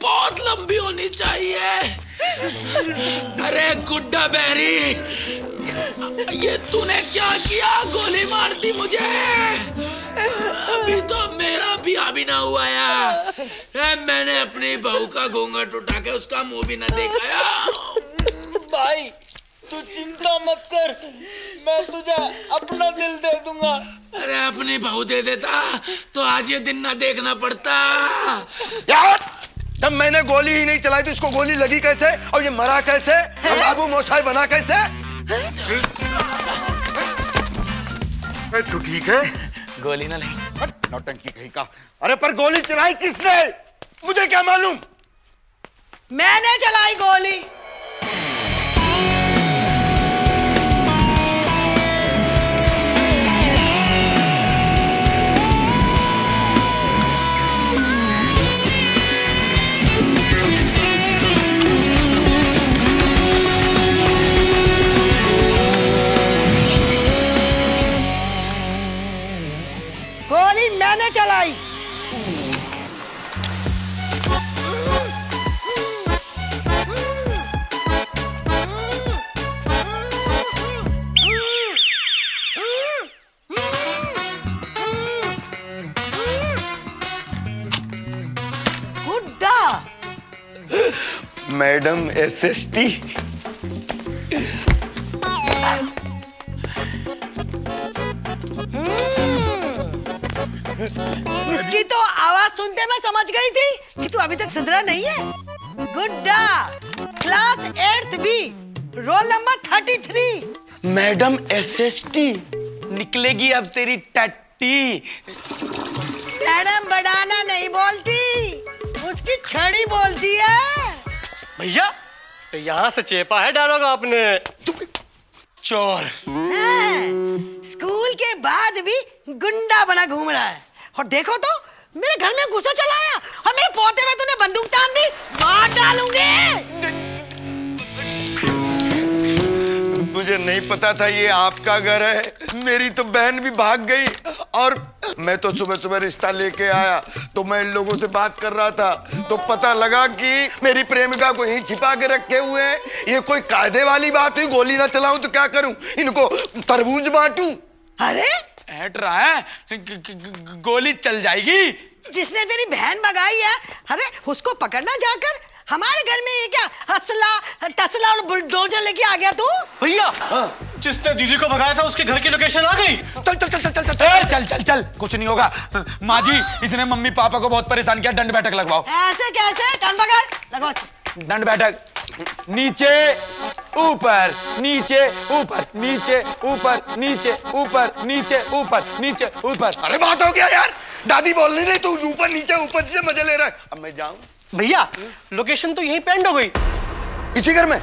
बहुत लंबी होनी चाहिए। अरे गुड्डा बहरी, ये तूने क्या किया? गोली मार दी मुझे। अभी तो मेरा ब्याह भी ना हुआ है। मैंने अपनी बहू का घूंघट उठा के उसका मुंह भी ना देखा। भाई तू चिंता मत कर, मैं तुझे अपना दिल दे दूंगा। अरे अपनी बहू दे देता तो आज ये दिन ना देखना पड़ता। यार जब मैंने गोली ही नहीं चलाई तो इसको गोली लगी कैसे, और ये मरा कैसे, और बाबू मोसाई बना कैसे? तू ठीक है? गोली ना लगी। नौटंकी कहीं का। अरे पर गोली चलाई किसने? मुझे क्या मालूम? मैंने चलाई गोली। गोली मैंने चलाई। गुड्डा। Madam SST. इसकी तो आवाज सुनते मैं समझ गई थी कि तू अभी तक सुधरा नहीं है। Gudda, class 8th B, roll number 33। Madam SST. निकलेगी अब तेरी टट्टी। मैडम बढ़ाना नहीं बोलती, उसकी छड़ी बोलती है। भैया तो यहाँ से चेपा है डालोगा आपने। चोर। स्कूल के बाद भी गुंडा बना घूम रहा है। और देखो तो मेरे घर में घुसा चलाया और मेरे पोते में तूने बंदूक तान दी। मार डालूंगी। मुझे मुझे नहीं पता था ये आपका घर है। मेरी तो बहन भी भाग गई और मैं तो सुबह सुबह रिश्ता लेके आया तो मैं इन लोगों से बात कर रहा था तो पता लगा कि मेरी प्रेमिका को यहीं छिपा के रखे हुए हैं। ये कोई कायदे वाली बात हुई? गोली ना चलाऊं तो क्या करूं? इनको तरबूज बांटूं? अरे हट रहा है, गोली चल जाएगी। जिसने तेरी बहन भगाई है, अरे उसको पकड़ना जाकर। हमारे घर में ये क्या हसला तसला और बुलडोजर लेके आ गया तू? भैया जिसने दीदी को भगाया था उसके घर की लोकेशन आ गई। चल चल चल चल चल चल चल चल चल, कुछ नहीं होगा। माँ जी, इसने मम्मी पापा को बहुत परेशान किया, दंड बैठक लगवाओ। ऐसे कैसे? कान पकड़, लगवा। दंड बैठक, नीचे ऊपर नीचे ऊपर नीचे ऊपर नीचे ऊपर नीचे ऊपर नीचे ऊपर। अरे बात हो गया यार, दादी बोल रही तू ऊपर नीचे मजे ले रहा है। अब मैं जाऊं? भैया लोकेशन तो यहीं पे एंड हो गई। इसी घर में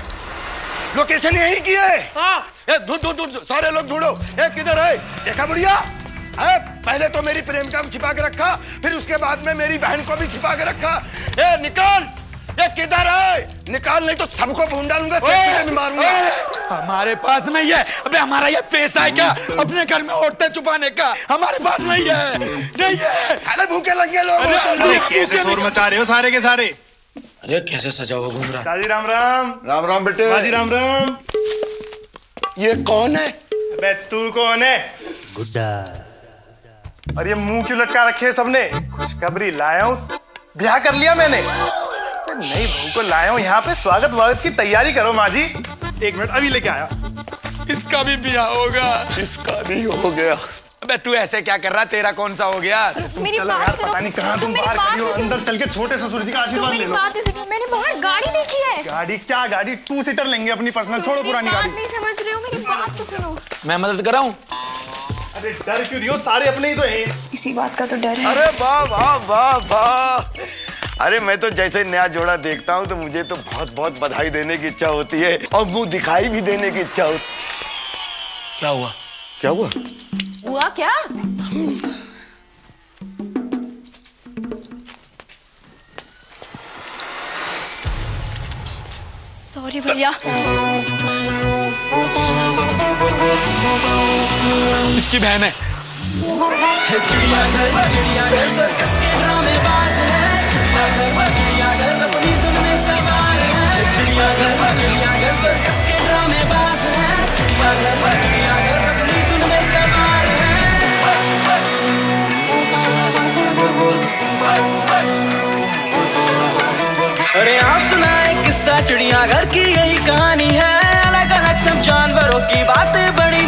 लोकेशन यही की है। हाँ। ढूंढ सारे लोग ढूंढो। किधर है? देखा बुढ़िया? पहले तो मेरी प्रेमिका को छिपा के रखा, फिर उसके बाद में मेरी बहन को भी छिपा के रखा। निकाल, ये किधर है? निकाल, नहीं तो सबको भून डालूंगा, भी मारूंगा। हमारे पास नहीं है। अबे हमारा ये पैसा है क्या अपने घर में औरतें छुपाने का? हमारे पास नहीं है, नहीं है। अरे भूखे लगे लोग। कैसे शोर मचा रहे हो सारे के सारे? अरे कैसे सजा हुआ घूम रहा? दादी राम राम। राम राम बेटे। दादी राम राम। ये कौन है? अबे तू कौन है? गुड्डा। और ये मुंह क्यों लटका रखे है सबने? खुशखबरी लाया हूँ, ब्याह कर लिया मैंने। नई बहू को लाया हूँ यहाँ पे, स्वागत की तैयारी करो माँ जी। 1 मिनट, अभी लेके आया। इसका भी ब्याह होगा। इसका भी हो गया। अबे तू ऐसे क्या कर रहा? तेरा कौन सा हो गया? चलो यार, पता नहीं कहाँ तुम बाहर खड़ी हो, अंदर चल के छोटे ससुर जी का आशीर्वाद ले लो। मैंने बाहर गाड़ी देखी है। गाड़ी क्या गाड़ी? 2 सीटर लेंगे अपनी पर्सनल, छोड़ो पुरानी गाड़ी। नहीं समझ रहे हो, मेरी बात तो सुनो। मैं मदद कराऊं? अरे डर क्यों रही हो? सारे अपने ही तो हैं। इसी बात का तो डर है। अरे वाह वाह वाह वाह। अरे मैं तो जैसे नया जोड़ा देखता हूँ तो मुझे तो बहुत बहुत बधाई देने की इच्छा होती है और मुंह दिखाई भी देने की इच्छा होती। क्या हुआ? क्या हुआ? हुआ क्या? सॉरी भैया। इसकी बहन है। अरे आप सुनाए किस्सा चिड़ियाघर की, यही कहानी है। अलग अलग सब जानवरों की बातें बड़ी